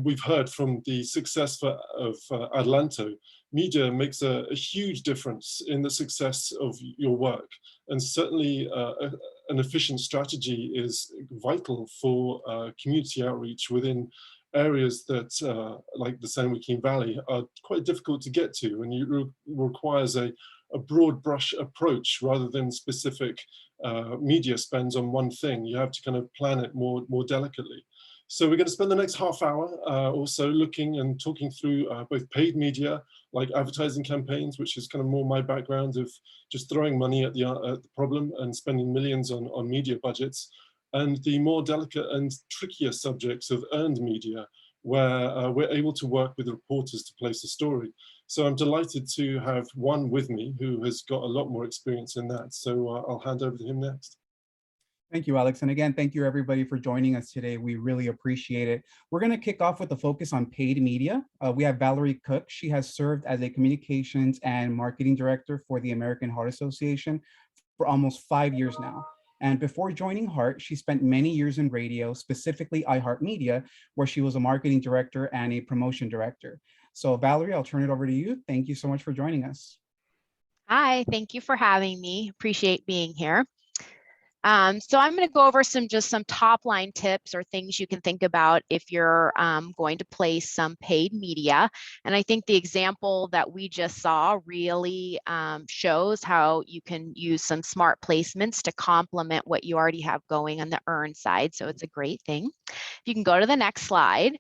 we've heard from the success of Adelanto, media makes a huge difference in the success of your work. And certainly an efficient strategy is vital for community outreach within areas that, like the San Joaquin Valley, are quite difficult to get to, and it requires a broad brush approach rather than specific media spends on one thing. You have to kind of plan it more delicately. So we're going to spend the next half hour also looking and talking through both paid media, like advertising campaigns, which is kind of more my background of just throwing money at the problem and spending millions on media budgets, and the more delicate and trickier subjects of earned media, where we're able to work with reporters to place a story. So I'm delighted to have one with me who has got a lot more experience in that. So I'll hand over to him next. Thank you, Alex. And again, thank you everybody for joining us today. We really appreciate it. We're going to kick off with a focus on paid media. We have Valerie Koch. She has served as a communications and marketing director for the American Heart Association for almost 5 years now. And before joining Heart, she spent many years in radio, specifically iHeartMedia, where she was a marketing director and a promotion director. So Valerie, I'll turn it over to you. Thank you so much for joining us. Hi, thank you for having me. Appreciate being here. So I'm going to go over some top line tips or things you can think about if you're going to place some paid media. And I think the example that we just saw really shows how you can use some smart placements to complement what you already have going on the earn side. So it's a great thing. If you can go to the next slide.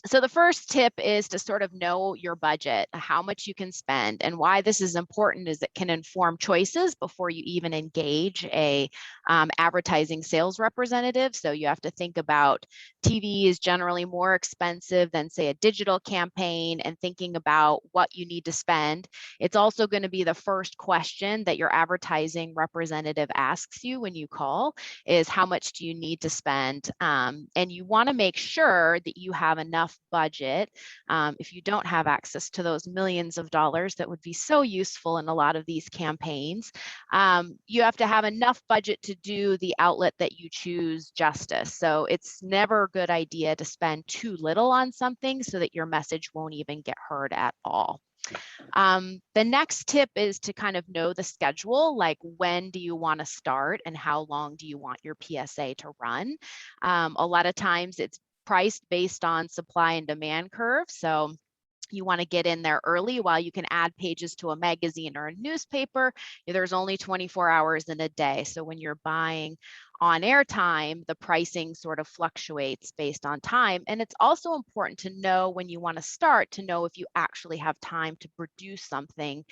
So the first tip is to sort of know your budget, how much you can spend, and why this is important is it can inform choices before you even engage a advertising sales representative. So you have to think about TV is generally more expensive than, say, a digital campaign, and thinking about what you need to spend. It's also going to be the first question that your advertising representative asks you when you call is how much do you need to spend? And you want to make sure that you have enough budget. If you don't have access to those millions of dollars that would be so useful in a lot of these campaigns, you have to have enough budget to do the outlet that you choose justice. So it's never a good idea to spend too little on something so that your message won't even get heard at all. The next tip is to kind of know the schedule, like when do you want to start and how long do you want your PSA to run? A lot of times it's priced based on supply and demand curve. So you want to get in there early while you can add pages to a magazine or a newspaper. There's only 24 hours in a day. So when you're buying on air time, the pricing sort of fluctuates based on time. And it's also important to know when you want to start, to know if you actually have time to produce something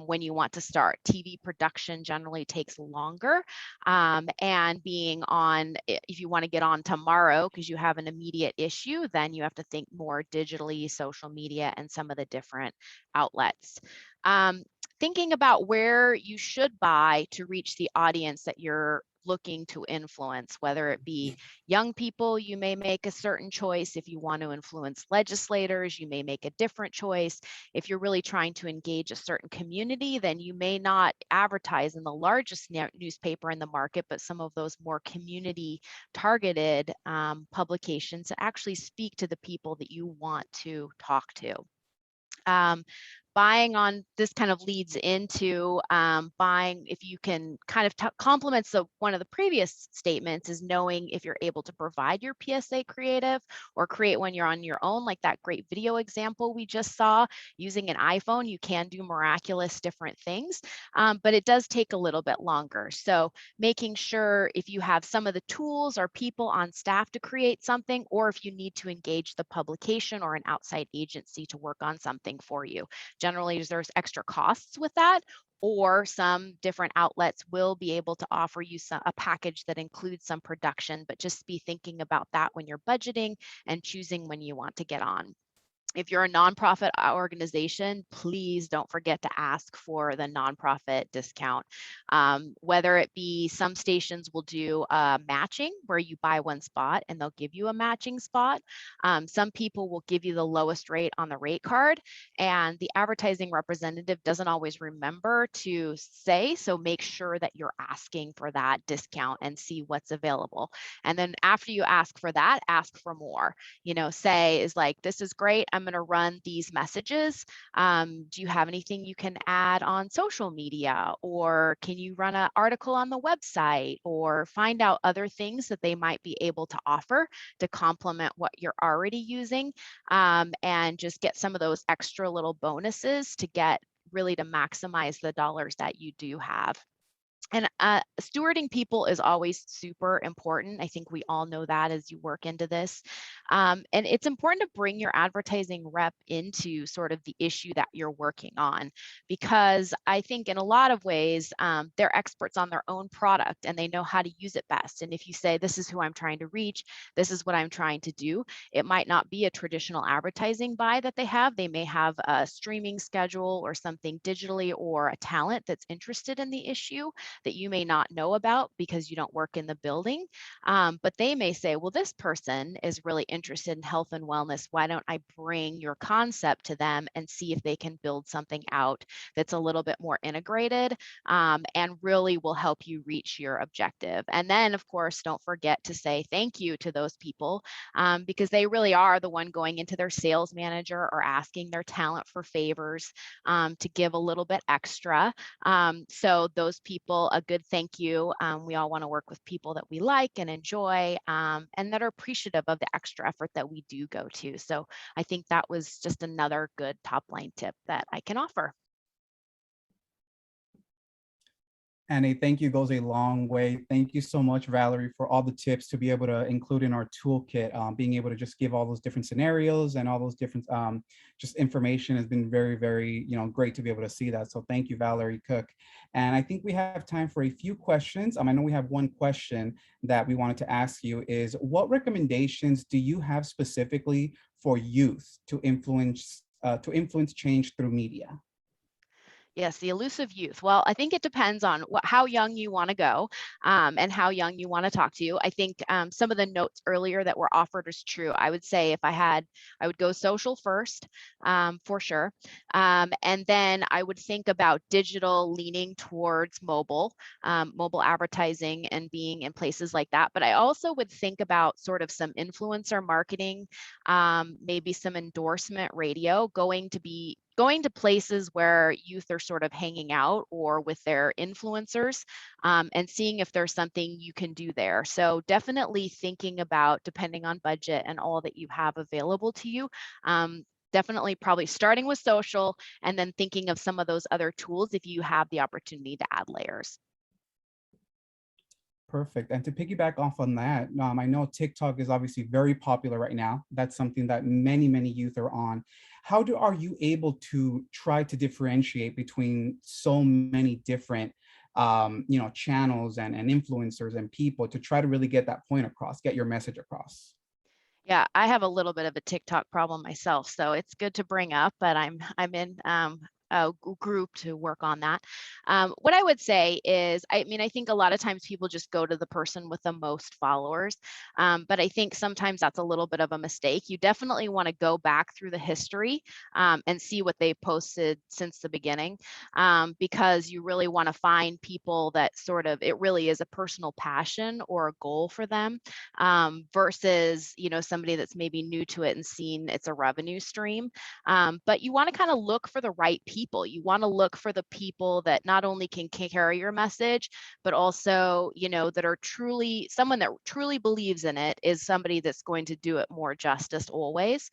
when you want to start. TV production generally takes longer. And being on, if you want to get on tomorrow because you have an immediate issue, then you have to think more digitally, social media, and some of the different outlets. Thinking about where you should buy to reach the audience that you're looking to influence, whether it be young people, you may make a certain choice. If you want to influence legislators, you may make a different choice. If you're really trying to engage a certain community, then you may not advertise in the largest newspaper in the market, but some of those more community targeted publications that actually speak to the people that you want to talk to. Buying on this kind of leads into buying, if you can kind of complements one of the previous statements, is knowing if you're able to provide your PSA creative or create one you're on your own, like that great video example we just saw. Using an iPhone, you can do miraculous different things, but it does take a little bit longer. So making sure if you have some of the tools or people on staff to create something, or if you need to engage the publication or an outside agency to work on something for you, generally there's extra costs with that, or some different outlets will be able to offer you a package that includes some production, but just be thinking about that when you're budgeting and choosing when you want to get on. If you're a nonprofit organization, please don't forget to ask for the nonprofit discount. Whether it be some stations will do matching where you buy one spot and they'll give you a matching spot. Some people will give you the lowest rate on the rate card, and the advertising representative doesn't always remember to say, so make sure that you're asking for that discount and see what's available. And then after you ask for that, ask for more. Say is like, this is great, I'm going to run these messages. Do you have anything you can add on social media, or can you run an article on the website, or find out other things that they might be able to offer to complement what you're already using, and just get some of those extra little bonuses to get really to maximize the dollars that you do have. And stewarding people is always super important. I think we all know that as you work into this. And it's important to bring your advertising rep into sort of the issue that you're working on, because I think in a lot of ways, they're experts on their own product and they know how to use it best. And if you say, this is who I'm trying to reach, this is what I'm trying to do, it might not be a traditional advertising buy that they have. They may have a streaming schedule or something digitally, or a talent that's interested in the issue that you may not know about because you don't work in the building. But they may say, well, this person is really interested in health and wellness. Why don't I bring your concept to them and see if they can build something out that's a little bit more integrated, and really will help you reach your objective. And then, of course, don't forget to say thank you to those people, because they really are the one going into their sales manager or asking their talent for favors, to give a little bit extra. So those people, a good thank you. We all want to work with people that we like and enjoy, and that are appreciative of the extra effort that we do go to. So I think that was just another good top line tip that I can offer. And a thank you goes a long way. Thank you so much, Valerie, for all the tips to be able to include in our toolkit. Being able to just give all those different scenarios and all those different just information has been very, very great to be able to see that. So thank you, Valerie Cook. And I think we have time for a few questions. I know we have one question that we wanted to ask you is, what recommendations do you have specifically for youth to influence change through media? Yes, the elusive youth. Well, I think it depends on how young you want to go, and how young you want to talk to. I think some of the notes earlier that were offered is true. I would say if I would go social first, for sure. And then I would think about digital leaning towards mobile advertising and being in places like that. But I also would think about sort of some influencer marketing, maybe some endorsement radio, going to places where youth are sort of hanging out or with their influencers, and seeing if there's something you can do there. So definitely thinking about, depending on budget and all that you have available to you, definitely probably starting with social and then thinking of some of those other tools if you have the opportunity to add layers. Perfect. And to piggyback off on that, I know TikTok is obviously very popular right now. That's something that many, many youth are on. How are you able to try to differentiate between so many different channels and influencers and people to try to really get that point across, get your message across? Yeah, I have a little bit of a TikTok problem myself, so it's good to bring up, but I'm in a group to work on that. What I would say is, I think a lot of times people just go to the person with the most followers, but I think sometimes that's a little bit of a mistake. You definitely want to go back through the history, and see what they posted since the beginning, because you really want to find people that sort of, it really is a personal passion or a goal for them, versus somebody that's maybe new to it and seen it's a revenue stream. But you want to kind of look for the right people. You want to look for the people that not only can carry your message, but also, that are someone that truly believes in it is somebody that's going to do it more justice always.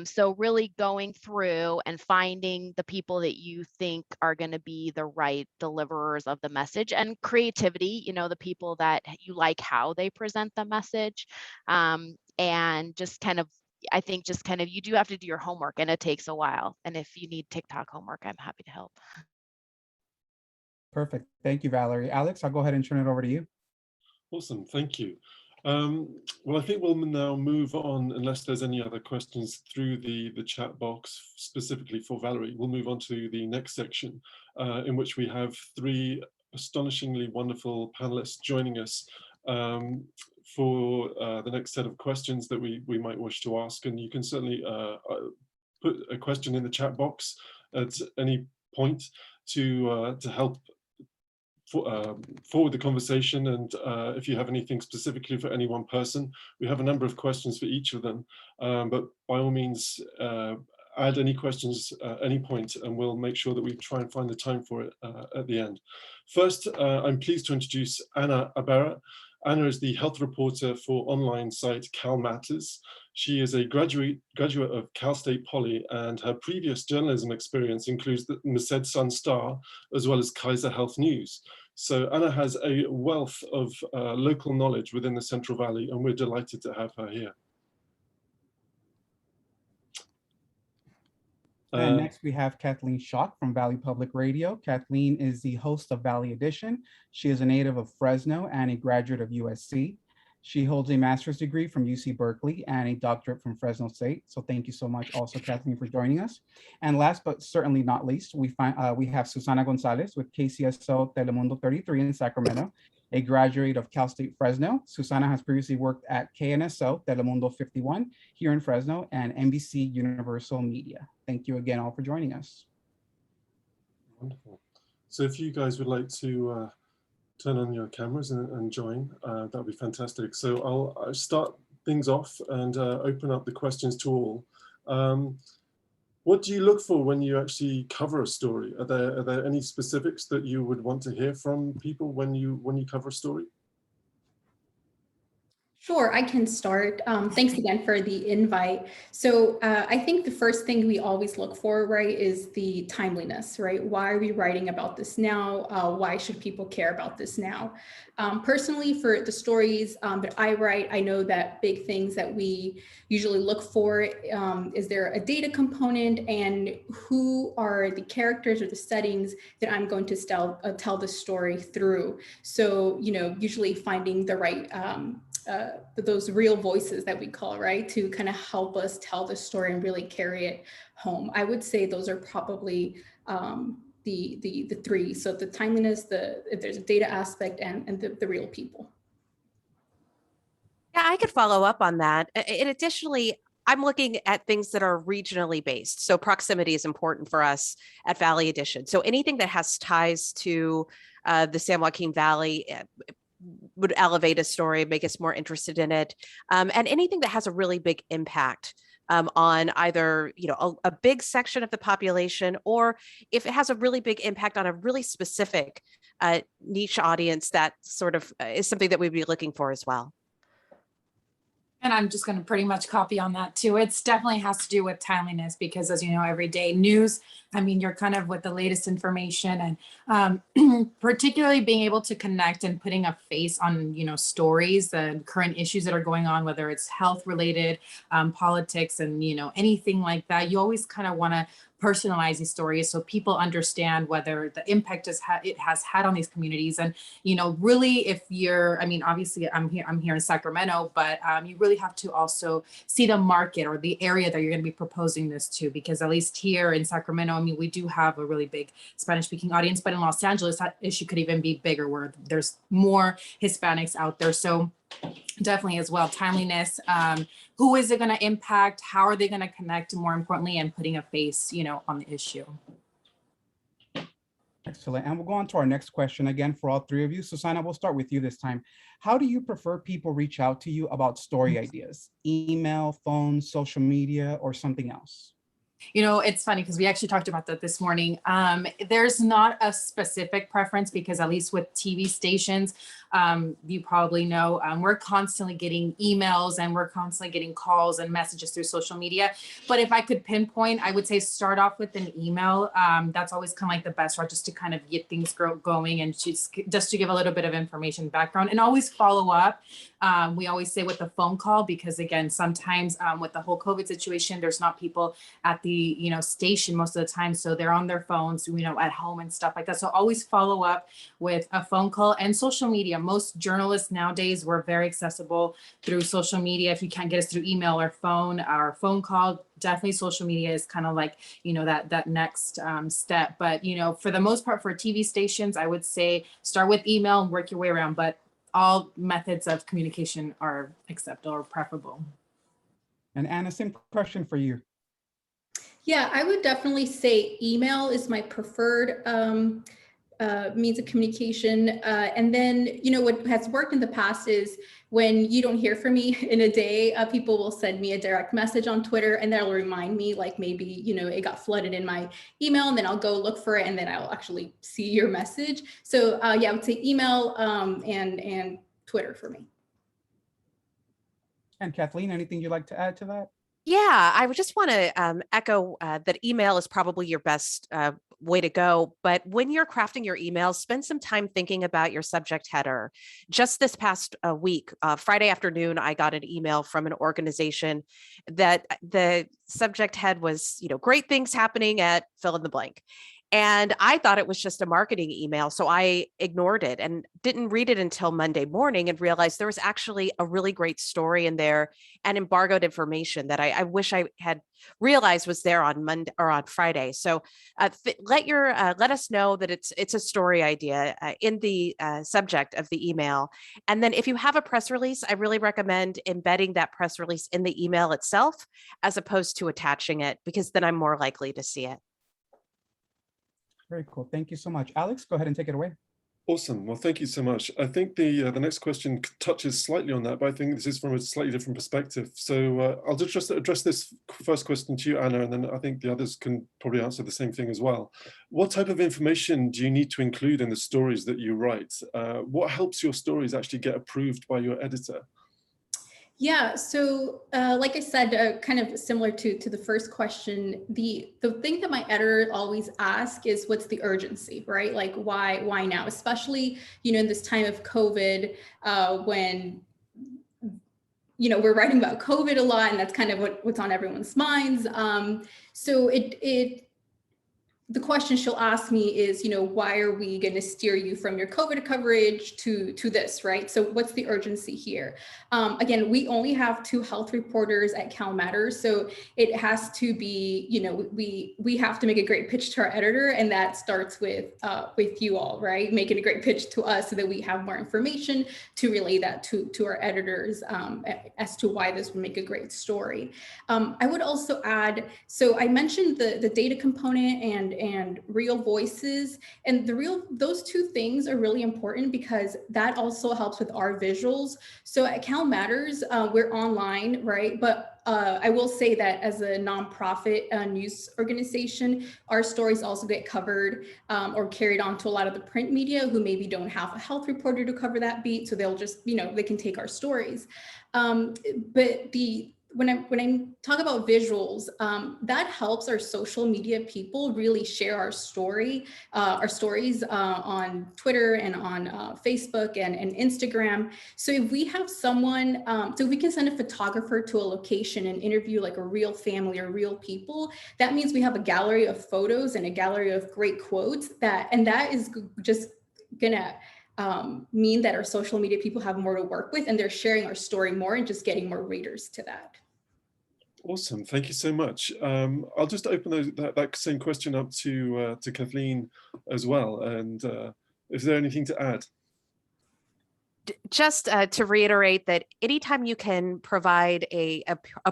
So really going through and finding the people that you think are going to be the right deliverers of the message, and creativity, the people that you like how they present the message, and just kind of I think just kind of, you do have to do your homework, and it takes a while. And if you need TikTok homework, I'm happy to help. Perfect. Thank you, Valerie. Alex, I'll go ahead and turn it over to you. Awesome, thank you. Well, I think we'll now move on, unless there's any other questions through the chat box specifically for Valerie. We'll move on to the next section, in which we have 3 astonishingly wonderful panelists joining us for the next set of questions that we might wish to ask. And you can certainly put a question in the chat box at any point to help forward the conversation. And if you have anything specifically for any one person, we have a number of questions for each of them. But by all means, add any questions at any point, and we'll make sure that we try and find the time for it at the end. First, I'm pleased to introduce Anna Ibarra. Anna is the health reporter for online site CalMatters. She is a graduate of Cal State Poly, and her previous journalism experience includes the Merced Sun Star, as well as Kaiser Health News. So Anna has a wealth of local knowledge within the Central Valley, and we're delighted to have her here. And next we have Kathleen Schock from Valley Public Radio. Kathleen is the host of Valley Edition. She is a native of Fresno and a graduate of USC. She holds a master's degree from UC Berkeley and a doctorate from Fresno State. So thank you so much also, Kathleen, for joining us. And last but certainly not least, we have Susanna Gonzales with KCSO Telemundo 33 in Sacramento, a graduate of Cal State Fresno. Susanna has previously worked at KNSO Telemundo 51 here in Fresno and NBC Universal Media. Thank you again all for joining us. Wonderful. So if you guys would like to turn on your cameras and join, that would be fantastic. So I'll start things off and open up the questions to all. What do you look for when you actually cover a story? Are there any specifics that you would want to hear from people when you cover a story? Sure, I can start. Thanks again for the invite. So I think the first thing we always look for, right, is the timeliness, right? Why are we writing about this now? Why should people care about this now? Personally, for the stories that I write, I know that big things that we usually look for, is there a data component, and who are the characters or the settings that I'm going to tell the story through? So, you know, usually finding the right those real voices that we call, right, to kind of help us tell the story and really carry it home. I would say those are probably the 3. So the timeliness, if there's a data aspect, and the real people. Yeah, I could follow up on that. And additionally, I'm looking at things that are regionally based. So proximity is important for us at Valley Edition. So anything that has ties to the San Joaquin Valley would elevate a story, make us more interested in it. And anything that has a really big impact on either, you know, a big section of the population, or if it has a really big impact on a really specific niche audience, that sort of is something that we'd be looking for as well. And I'm just going to pretty much copy on that too. It's definitely has to do with timeliness, because as you know, everyday news, I mean, you're kind of with the latest information, and particularly being able to connect and putting a face on, you know, stories and current issues that are going on, whether it's health related, politics, and, you know, anything like that. You always kind of want to personalize these stories so people understand whether the impact it has had on these communities. And, you know, really, if you're, I mean, obviously I'm here in Sacramento, but you really have to also see the market or the area that you're going to be proposing this to, because at least here in Sacramento, I mean, we do have a really big Spanish speaking audience, but in Los Angeles, that issue could even be bigger, where there's more Hispanics out there. So definitely as well, timeliness, who is it going to impact? How are they going to connect? More importantly, and putting a face, you know, on the issue. Excellent. And we'll go on to our next question again for all 3 of you. Susanna, we'll start with you this time. How do you prefer people reach out to you about story ideas? Email, phone, social media, or something else? You know, it's funny because we actually talked about that this morning. There's not a specific preference because at least with TV stations, you probably know, we're constantly getting emails and we're constantly getting calls and messages through social media. But if I could pinpoint, I would say start off with an email. That's always kind of like the best route, just to kind of get things going and just to give a little bit of information background, and always follow up. We always say with the phone call, because again, sometimes with the whole COVID situation, there's not people at the station most of the time, so they're on their phones, at home and stuff like that. So always follow up with a phone call. And social media, most journalists nowadays, we're very accessible through social media. If you can't get us through email or phone call, definitely social media is kind of like that next step. But for the most part, for TV stations, I would say start with email and work your way around, but all methods of communication are acceptable or preferable. And Anna, same question for you. Yeah, I would definitely say email is my preferred means of communication. And then, what has worked in the past is when you don't hear from me in a day, people will send me a direct message on Twitter, and that'll remind me, like maybe, it got flooded in my email, and then I'll go look for it, and then I'll actually see your message. So yeah, I would say email and Twitter for me. And Kathleen, anything you'd like to add to that? Yeah, I would just want to echo that email is probably your best way to go. But when you're crafting your emails, spend some time thinking about your subject header. Just this past week, Friday afternoon, I got an email from an organization that the subject head was, great things happening at fill in the blank. And I thought it was just a marketing email. So I ignored it and didn't read it until Monday morning and realized there was actually a really great story in there and embargoed information that I wish I had realized was there on Monday or on Friday. So let us know that it's a story idea in the subject of the email. And then if you have a press release, I really recommend embedding that press release in the email itself, as opposed to attaching it, because then I'm more likely to see it. Very cool. Thank you so much. Alex, go ahead and take it away. Awesome. Well, thank you so much. I think the next question touches slightly on that, but I think this is from a slightly different perspective. So I'll just address this first question to you, Anna, and then I think the others can probably answer the same thing as well. What type of information do you need to include in the stories that you write? What helps your stories actually get approved by your editor? Yeah, so like I said, kind of similar to the first question, the thing that my editor always asks is what's the urgency, right? Like why now? Especially, in this time of COVID, when we're writing about COVID a lot, and that's kind of what's on everyone's minds. So the question she'll ask me is, why are we going to steer you from your COVID coverage to this, right? So what's the urgency here? Again, we only have 2 health reporters at CalMatters, so it has to be, we have to make a great pitch to our editor, and that starts with you all, right? Making a great pitch to us so that we have more information to relay that to our editors as to why this would make a great story. I would also add, so I mentioned the data component and real voices, and those 2 things are really important because that also helps with our visuals. So at CalMatters, we're online, right? But I will say that as a nonprofit news organization, our stories also get covered or carried on to a lot of the print media who maybe don't have a health reporter to cover that beat. So they'll just, they can take our stories. But when I talk about visuals, that helps our social media people really share our stories on Twitter and on Facebook and Instagram. So if we have someone, so we can send a photographer to a location and interview like a real family or real people, that means we have a gallery of photos and a gallery of great quotes and that is just gonna mean that our social media people have more to work with, and they're sharing our story more and just getting more readers to that. Awesome, thank you so much. I'll just open that same question up to Kathleen as well. And is there anything to add? Just to reiterate that anytime you can provide a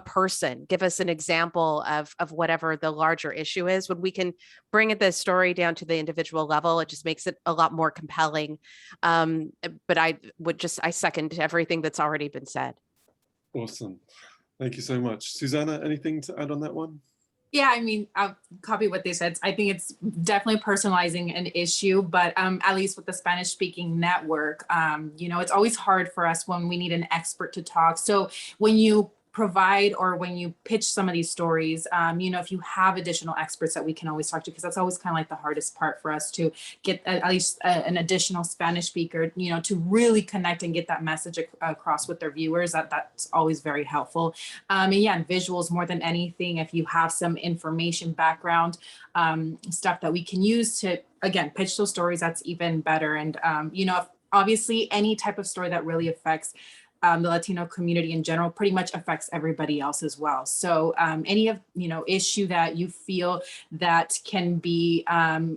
person, give us an example of whatever the larger issue is, when we can bring the story down to the individual level, it just makes it a lot more compelling. But I second everything that's already been said. Awesome. Thank you so much. Susanna, anything to add on that one? Yeah, I mean, I'll copy what they said. I think it's definitely personalizing an issue, but at least with the Spanish speaking network, it's always hard for us when we need an expert to talk. So when you provide or when you pitch some of these stories, if you have additional experts that we can always talk to, because that's always kind of like the hardest part for us to get at least an additional Spanish speaker, to really connect and get that message across with their viewers. That's always very helpful. And visuals more than anything. If you have some information background, stuff that we can use to, again, pitch those stories, that's even better. And, obviously any type of story that really affects the Latino community in general pretty much affects everybody else as well. So any of, issue that you feel that can be,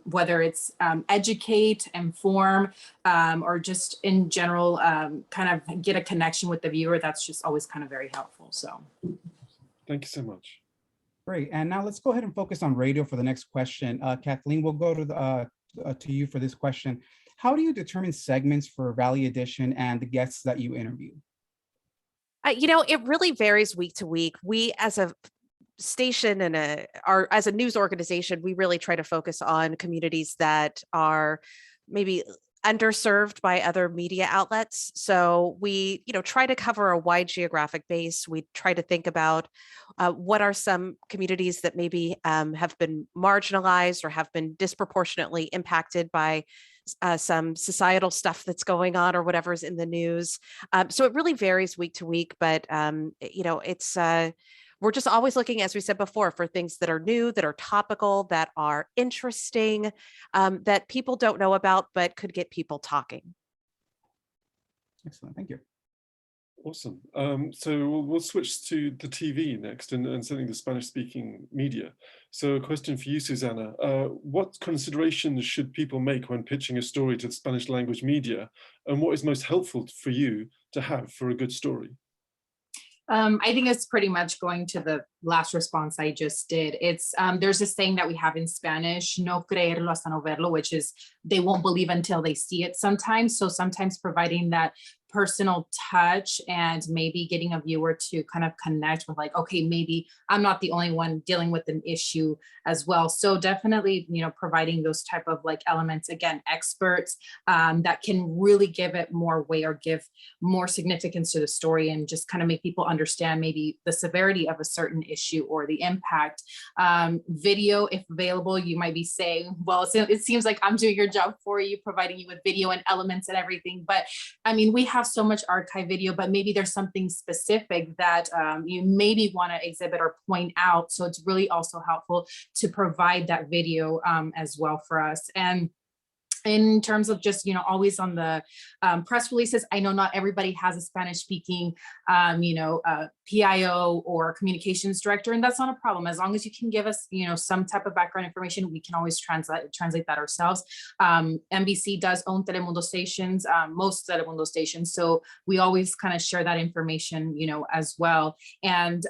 whether it's educate, inform, or just in general, kind of get a connection with the viewer, that's just always kind of very helpful. So. Thank you so much. Great. And now let's go ahead and focus on radio for the next question. Kathleen, we'll go to you for this question. How do you determine segments for Valley Edition and the guests that you interview? It really varies week to week. We as a station and as a news organization, we really try to focus on communities that are maybe underserved by other media outlets. So we, try to cover a wide geographic base. We try to think about what are some communities that maybe have been marginalized or have been disproportionately impacted by some societal stuff that's going on or whatever's in the news. So it really varies week to week, but it's we're just always looking, as we said before, for things that are new, that are topical, that are interesting, that people don't know about, but could get people talking. Excellent, thank you. Awesome. So we'll switch to the TV next and certainly the Spanish speaking media. So a question for you, Susanna. What considerations should people make when pitching a story to the Spanish language media? And what is most helpful for you to have for a good story? I think it's pretty much going to the last response I just did. It's there's this saying that we have in Spanish, no creerlo hasta no verlo, which is they won't believe until they see it sometimes. So sometimes providing that personal touch and maybe getting a viewer to kind of connect with like, okay, maybe I'm not the only one dealing with an issue as well. So definitely, providing those type of like elements, again, experts that can really give it more weight or give more significance to the story and just kind of make people understand maybe the severity of a certain issue or the impact. Video, if available, you might be saying, well, it seems like I'm doing your job for you, providing you with video and elements and everything. But I mean, we have so much archive video, but maybe there's something specific that you maybe want to exhibit or point out. So it's really also helpful to provide that video as well for us. And in terms of just, always on the press releases, I know not everybody has a Spanish speaking, PIO or communications director, and that's not a problem. As long as you can give us, some type of background information, we can always translate that ourselves. NBC does own Telemundo stations, most Telemundo stations. So we always kind of share that information, as well. And,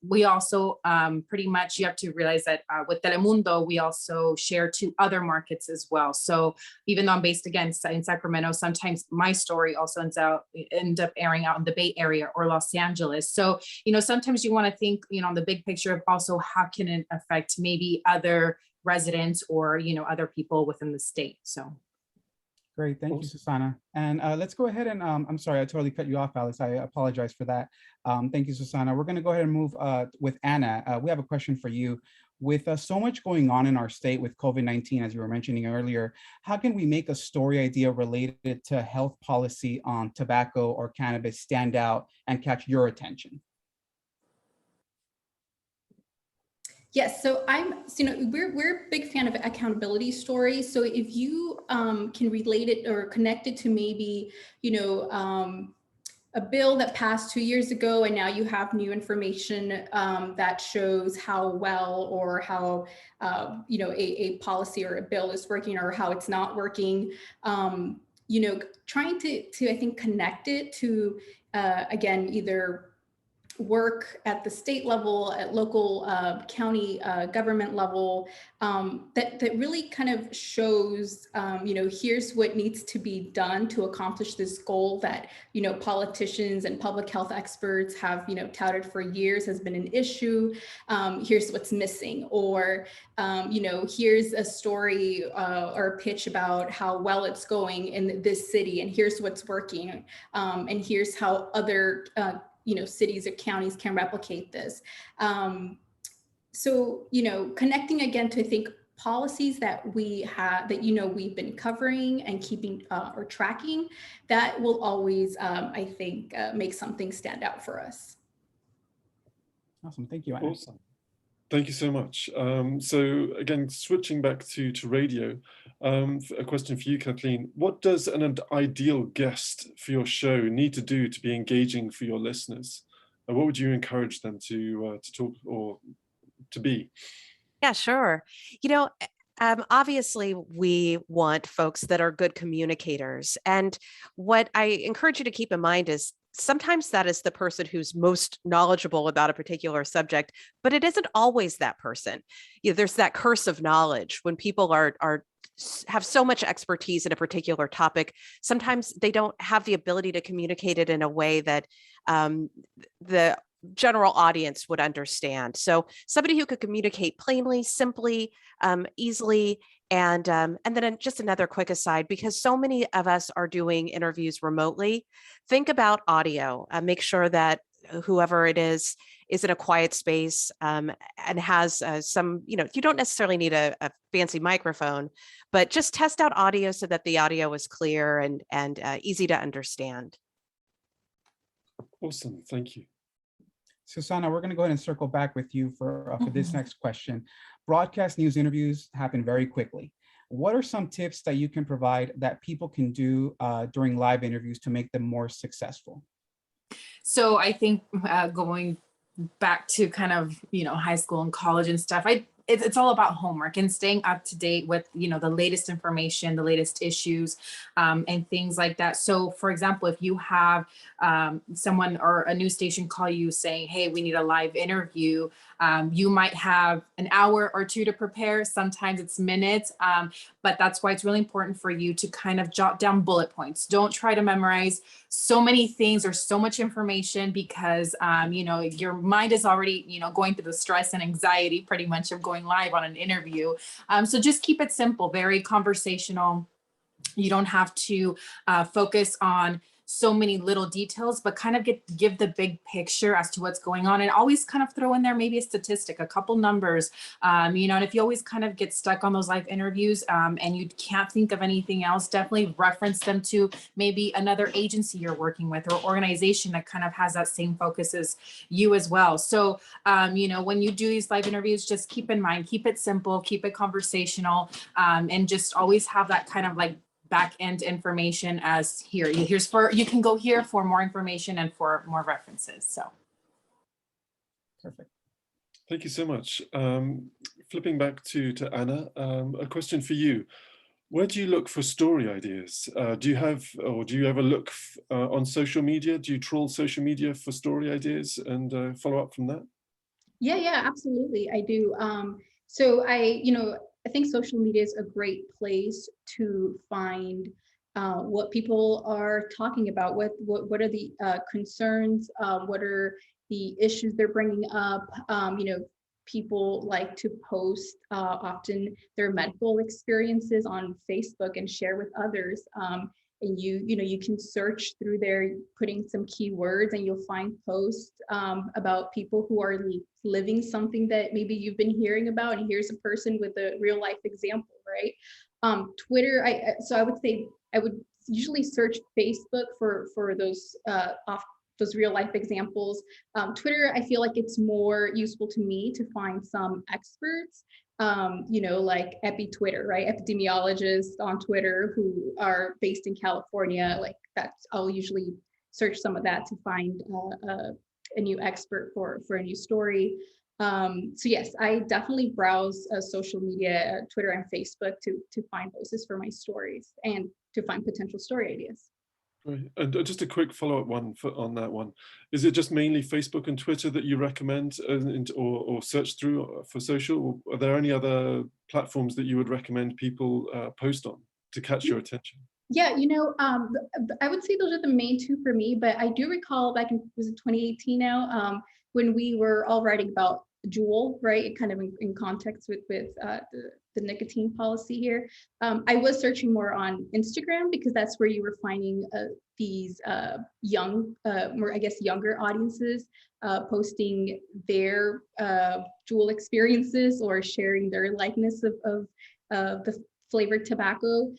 we also pretty much, you have to realize that with Telemundo, we also share to other markets as well. So even though I'm based again in Sacramento, sometimes my story also ends up airing out in the Bay Area or Los Angeles. So, sometimes you want to think, on the big picture of also how can it affect maybe other residents or, other people within the state. So. Great, thank you, Susanna. And let's go ahead and, I'm sorry, I totally cut you off, Alice. I apologize for that. Thank you, Susanna. We're gonna go ahead and move with Anna. We have a question for you. With so much going on in our state with COVID-19, as you were mentioning earlier, how can we make a story idea related to health policy on tobacco or cannabis stand out and catch your attention? Yes, so we're a big fan of accountability stories. So if you can relate it or connect it to maybe, a bill that passed 2 years ago, and now you have new information that shows how well or how, a policy or a bill is working or how it's not working, trying to I think, connect it to, again, either work at the state level, at local county government level, that really kind of shows, here's what needs to be done to accomplish this goal that, politicians and public health experts have, touted for years has been an issue. Here's what's missing, or, here's a story or a pitch about how well it's going in this city, and here's what's working, and here's how other cities or counties can replicate this. So, connecting again to, I think, policies that we have, that, we've been covering and keeping or tracking, that will always, I think, make something stand out for us. Awesome, thank you, Anna. Awesome. Thank you so much. So again, switching back to radio, a question for you, Kathleen. What does an ideal guest for your show need to do to be engaging for your listeners? And what would you encourage them to talk or to be? Yeah, sure. Obviously, we want folks that are good communicators. And what I encourage you to keep in mind is sometimes that is the person who's most knowledgeable about a particular subject, but it isn't always that person. There's that curse of knowledge when people have so much expertise in a particular topic. Sometimes they don't have the ability to communicate it in a way that the general audience would understand. So somebody who could communicate plainly, simply, easily. And then just another quick aside, because so many of us are doing interviews remotely, think about audio. Make sure that whoever it is in a quiet space and has some, you don't necessarily need a fancy microphone, but just test out audio so that the audio is clear and easy to understand. Awesome, thank you. Susanna, we're going to go ahead and circle back with you for this next question. Broadcast news interviews happen very quickly. What are some tips that you can provide that people can do during live interviews to make them more successful? So I think going back to kind of, high school and college and stuff, it's all about homework and staying up to date with, the latest information, the latest issues, and things like that. So for example, if you have someone or a news station call you saying, hey, we need a live interview, you might have an hour or two to prepare. Sometimes it's minutes, but that's why it's really important for you to kind of jot down bullet points. Don't try to memorize so many things or so much information because, your mind is already, going through the stress and anxiety pretty much of going live on an interview. So just keep it simple, very conversational. You don't have to focus on so many little details, but kind of give the big picture as to what's going on, and always kind of throw in there maybe a statistic, a couple numbers, and if you always kind of get stuck on those live interviews and you can't think of anything else, definitely reference them to maybe another agency you're working with or organization that kind of has that same focus as you as well. So, when you do these live interviews, just keep in mind, keep it simple, keep it conversational, and just always have that kind of like back end information as you can go here for more information and for more references. So perfect. Thank you so much. Flipping back to Anna, a question for you. Where do you look for story ideas? Do you ever look on social media? Do you trawl social media for story ideas and follow up from that? Yeah, absolutely. I do. So I think social media is a great place to find what people are talking about. What are the concerns? What are the issues they're bringing up? People like to post often their medical experiences on Facebook and share with others. And you can search through there, putting some keywords, and you'll find posts about people who are living something that maybe you've been hearing about, and here's a person with a real life example, right? Twitter, I would say I would usually search Facebook for those those real life examples. Twitter, I feel like it's more useful to me to find some experts, like Twitter, right? Epidemiologists on Twitter who are based in California, like that's, I'll usually search some of that to find a new expert for a new story. So yes, I definitely browse social media, Twitter and Facebook to find voices for my stories and to find potential story ideas. Great. And just a quick follow-up one on that one. Is it just mainly Facebook and Twitter that you recommend or search through for social? Or are there any other platforms that you would recommend people post on to catch your attention? Yeah, I would say those are the main two for me, but I do recall back in, was it 2018 now, when we were all writing about Juul, right? Kind of in context with the nicotine policy here. I was searching more on Instagram because that's where you were finding these young, more, I guess, younger audiences posting their Juul experiences or sharing their likeness of the flavored tobacco.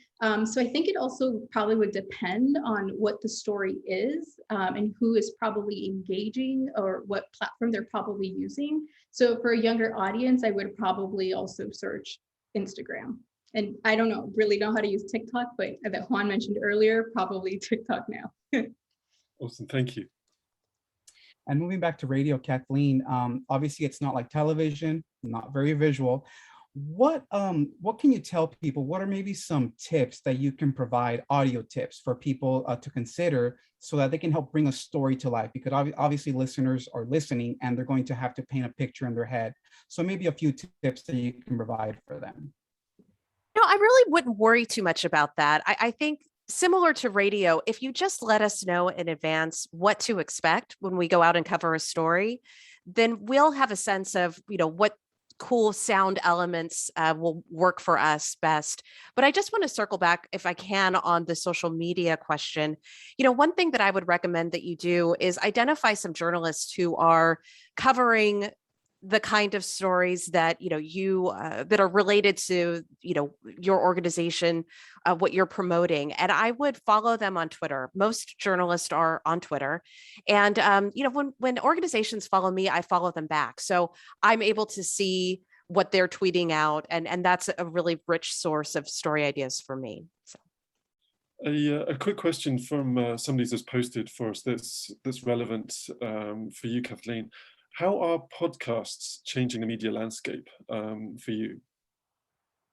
So I think it also probably would depend on what the story is and who is probably engaging or what platform they're probably using. So for a younger audience, I would probably also search Instagram. And I don't really know how to use TikTok, but that Juan mentioned earlier, probably TikTok now. Awesome, thank you. And moving back to radio, Kathleen, obviously it's not like television, not very visual. What can you tell people? What are maybe some tips that you can provide, audio tips for people to consider so that they can help bring a story to life? Because obviously listeners are listening and they're going to have to paint a picture in their head. So maybe a few tips that you can provide for them. No, I really wouldn't worry too much about that. I think similar to radio, if you just let us know in advance what to expect when we go out and cover a story, then we'll have a sense of, what cool sound elements will work for us best. But I just want to circle back, if I can, on the social media question. One thing that I would recommend that you do is identify some journalists who are covering the kind of stories that that are related to your organization, what you're promoting, and I would follow them on Twitter. Most journalists are on Twitter, and when organizations follow me, I follow them back, so I'm able to see what they're tweeting out, and that's a really rich source of story ideas for me. So. A quick question from somebody that's posted for us that's relevant for you, Kathleen. How are podcasts changing the media landscape for you?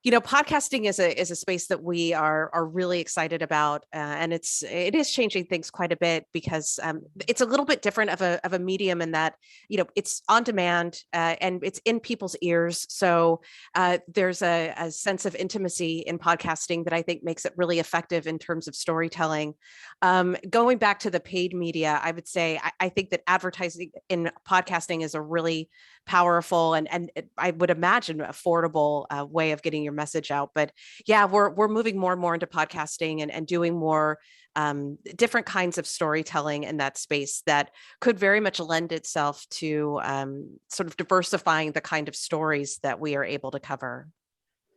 Podcasting is a space that we are really excited about, and it is changing things quite a bit because it's a little bit different of a medium in that it's on demand and it's in people's ears. So there's a sense of intimacy in podcasting that I think makes it really effective in terms of storytelling. Going back to the paid media, I would say I think that advertising in podcasting is a really powerful and I would imagine affordable way of getting your message out. But yeah, we're moving more and more into podcasting and doing more different kinds of storytelling in that space that could very much lend itself to sort of diversifying the kind of stories that we are able to cover.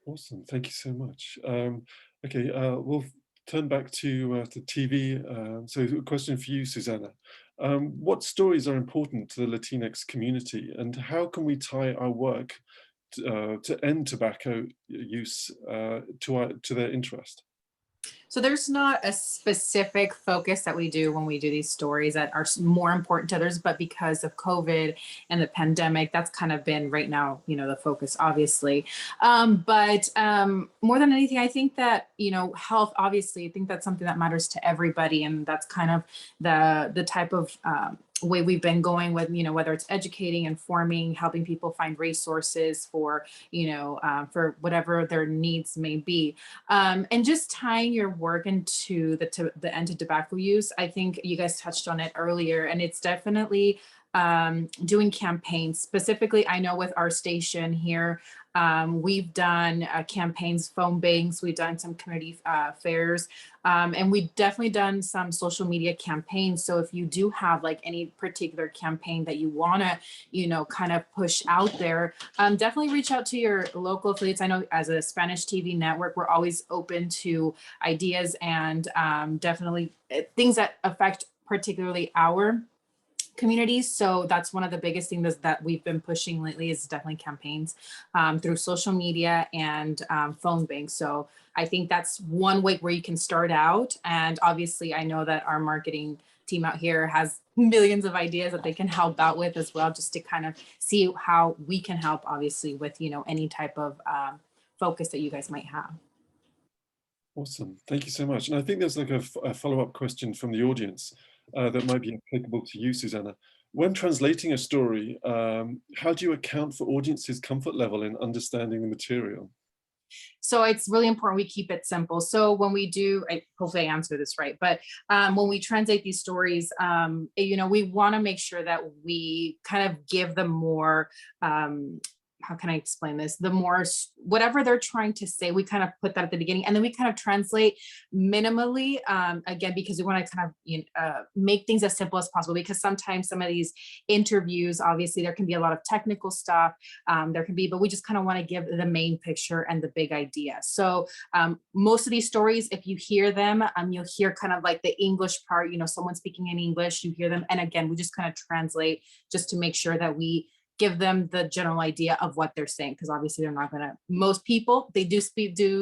Awesome, thank you so much. Okay, we'll turn back to TV. So a question for you, Susanna. What stories are important to the Latinx community, and how can we tie our work to end tobacco use to their interest? So there's not a specific focus that we do when we do these stories that are more important to others, but because of COVID and the pandemic, that's kind of been right now, the focus, obviously. But more than anything, I think that, health, obviously, I think that's something that matters to everybody. And that's kind of the type of way we've been going with, whether it's educating, informing, helping people find resources for, for whatever their needs may be. And just tying your work into the end to tobacco use. I think you guys touched on it earlier, and it's definitely doing campaigns. Specifically, I know with our station here, we've done campaigns, phone banks, we've done some community fairs, and we've definitely done some social media campaigns. So if you do have like any particular campaign that you want to, kind of push out there, definitely reach out to your local affiliates. I know as a Spanish TV network, we're always open to ideas and definitely things that affect particularly our communities. So that's one of the biggest things that we've been pushing lately is definitely campaigns through social media and phone banks. So I think that's one way where you can start out. And obviously I know that our marketing team out here has millions of ideas that they can help out with as well, just to kind of see how we can help, obviously, with, any type of focus that you guys might have. Awesome. Thank you so much. And I think there's like a follow-up question from the audience that might be applicable to you, Susanna. When translating a story, how do you account for audiences' comfort level in understanding the material? So it's really important we keep it simple. So when we do, hopefully I answer this right, but when we translate these stories, we want to make sure that we kind of give them more, how can I explain this? The more, whatever they're trying to say, we kind of put that at the beginning, and then we kind of translate minimally, again, because we want to kind of make things as simple as possible, because sometimes some of these interviews, obviously there can be a lot of technical stuff, but we just kind of want to give the main picture and the big idea. So most of these stories, if you hear them, you'll hear kind of like the English part, someone speaking in English, you hear them. And again, we just kind of translate just to make sure that we give them the general idea of what they're saying, because obviously they're not going to, most people, they do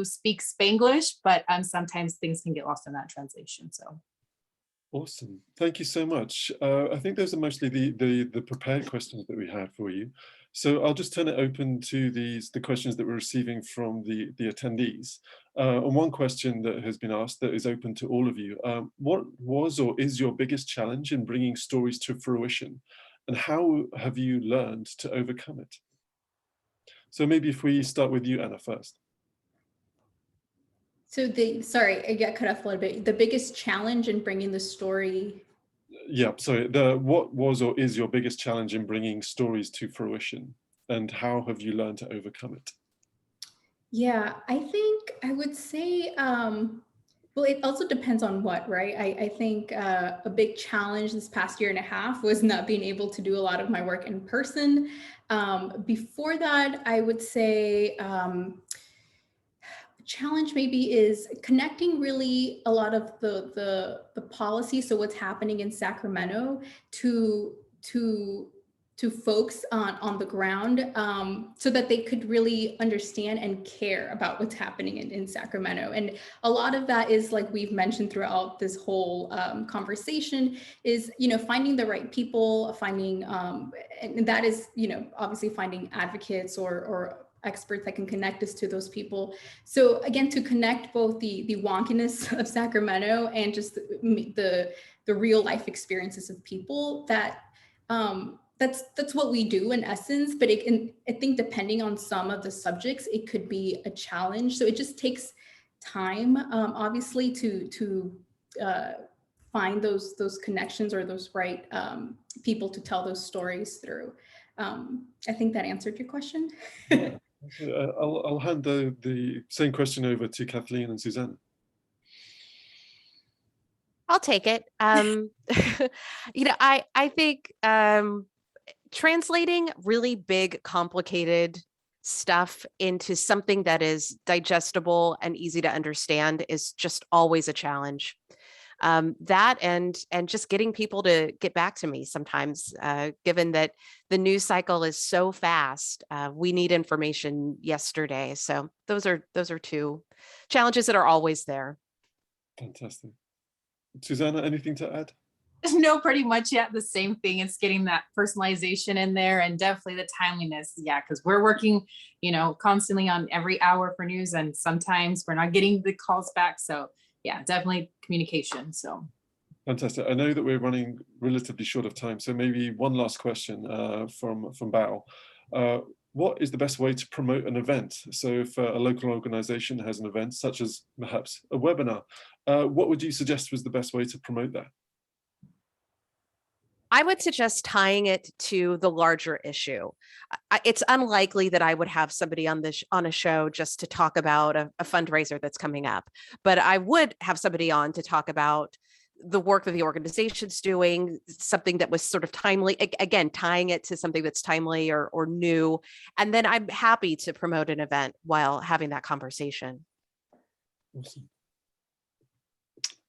speak Spanglish, but sometimes things can get lost in that translation. So awesome. Thank you so much. I think those are mostly the prepared questions that we had for you. So I'll just turn it open to the questions that we're receiving from the attendees. And one question that has been asked that is open to all of you. What was or is your biggest challenge in bringing stories to fruition? And how have you learned to overcome it? So maybe if we start with you, Anna, first. So sorry, I got cut off a little bit. The biggest challenge in bringing the story. Yeah, sorry. What was or is your biggest challenge in bringing stories to fruition? And how have you learned to overcome it? Yeah, I think I would say, well, it also depends on what, right? I think a big challenge this past year and a half was not being able to do a lot of my work in person. Before that, I would say challenge maybe is connecting really a lot of the policy. So what's happening in Sacramento to folks on the ground, so that they could really understand and care about what's happening in Sacramento. And a lot of that is, like we've mentioned throughout this whole conversation, is, finding the right people, finding, and that is, obviously finding advocates or experts that can connect us to those people. So again, to connect both the wonkiness of Sacramento and just the real life experiences of people, that's what we do in essence, but I think depending on some of the subjects, it could be a challenge. So it just takes time, obviously, to find those connections or those right people to tell those stories through. I think that answered your question. I'll hand the same question over to Kathleen and Susanna. I'll take it. I think translating really big, complicated stuff into something that is digestible and easy to understand is just always a challenge. That and just getting people to get back to me sometimes, given that the news cycle is so fast, we need information yesterday. So those are two challenges that are always there. Fantastic. Susanna, anything to add? No, pretty much, yeah, the same thing. It's getting that personalization in there, and definitely the timeliness. Yeah, because we're working, constantly on every hour for news, and sometimes we're not getting the calls back. So yeah, definitely communication. So fantastic. I know that we're running relatively short of time, so maybe one last question from Bao. What is the best way to promote an event? So if a local organization has an event, such as perhaps a webinar, what would you suggest was the best way to promote that? I would suggest tying it to the larger issue. It's unlikely that I would have somebody on a show just to talk about a fundraiser that's coming up, but I would have somebody on to talk about the work that the organization's doing, something that was sort of timely, again, tying it to something that's timely or new. And then I'm happy to promote an event while having that conversation. Awesome.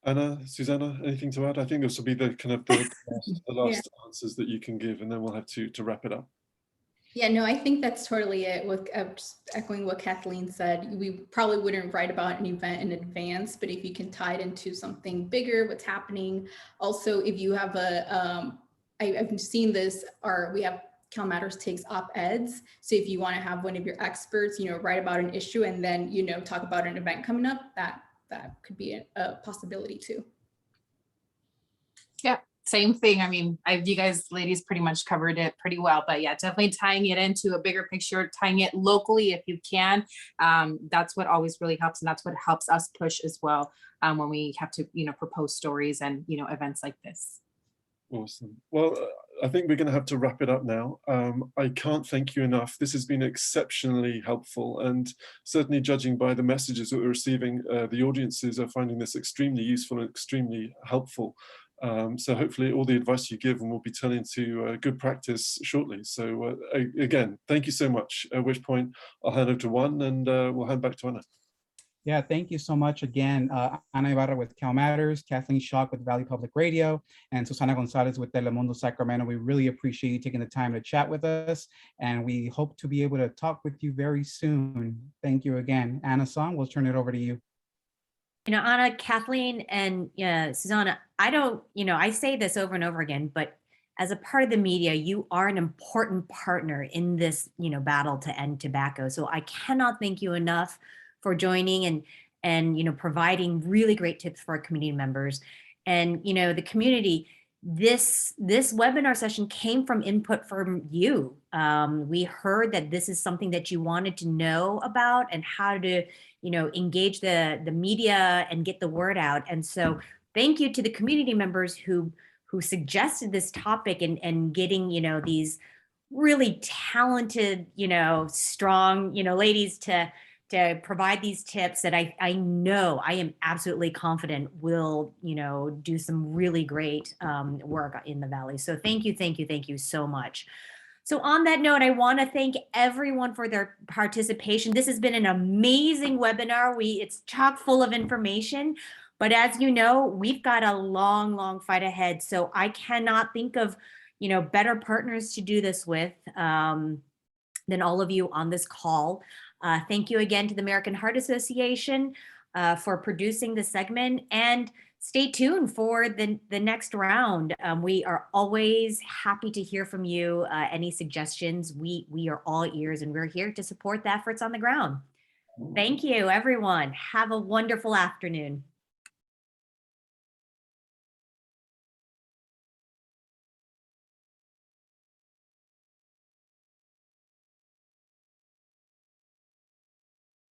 Anna, Susanna, anything to add? I think this will be the kind of the last answers that you can give, and then we'll have to wrap it up. Yeah, no, I think that's totally it. With just echoing what Kathleen said, we probably wouldn't write about an event in advance, but if you can tie it into something bigger, what's happening. Also, if you have I've seen this, we have CalMatters takes op-eds. So if you want to have one of your experts, write about an issue and then, talk about an event coming up, that could be a possibility too. Yeah, same thing. I mean, you guys ladies pretty much covered it pretty well, but yeah, definitely tying it into a bigger picture, tying it locally if you can. That's what always really helps. And that's what helps us push as well when we have to, propose stories and, events like this. Awesome. Well, I think we're going to have to wrap it up now. I can't thank you enough. This has been exceptionally helpful, and certainly judging by the messages that we're receiving, the audiences are finding this extremely useful and extremely helpful. So hopefully all the advice you give will be turned into good practice shortly. So again, thank you so much, at which point I'll hand over to Juan and we'll hand back to Anna. Yeah, thank you so much again. Ana Ibarra with CalMatters, Kathleen Schock with Valley Public Radio, and Susanna Gonzales with Telemundo Sacramento. We really appreciate you taking the time to chat with us, and we hope to be able to talk with you very soon. Thank you again. Anna-san, we'll turn it over to you. Anna, Kathleen, and Susanna, I say this over and over again, but as a part of the media, you are an important partner in this, battle to end tobacco. So I cannot thank you enough for joining and providing really great tips for our community members. And the community, this webinar session came from input from you. We heard that this is something that you wanted to know about and how to engage the media and get the word out. And so thank you to the community members who suggested this topic and getting these really talented strong ladies to provide these tips that I know, I am absolutely confident will, do some really great work in the Valley. So thank you so much. So on that note, I want to thank everyone for their participation. This has been an amazing webinar. It's chock full of information, but as you know, we've got a long fight ahead. So I cannot think of, better partners to do this with than all of you on this call. Thank you again to the American Heart Association for producing the segment, and stay tuned for the next round. We are always happy to hear from you. Any suggestions, we are all ears, and we're here to support the efforts on the ground. Thank you, everyone. Have a wonderful afternoon.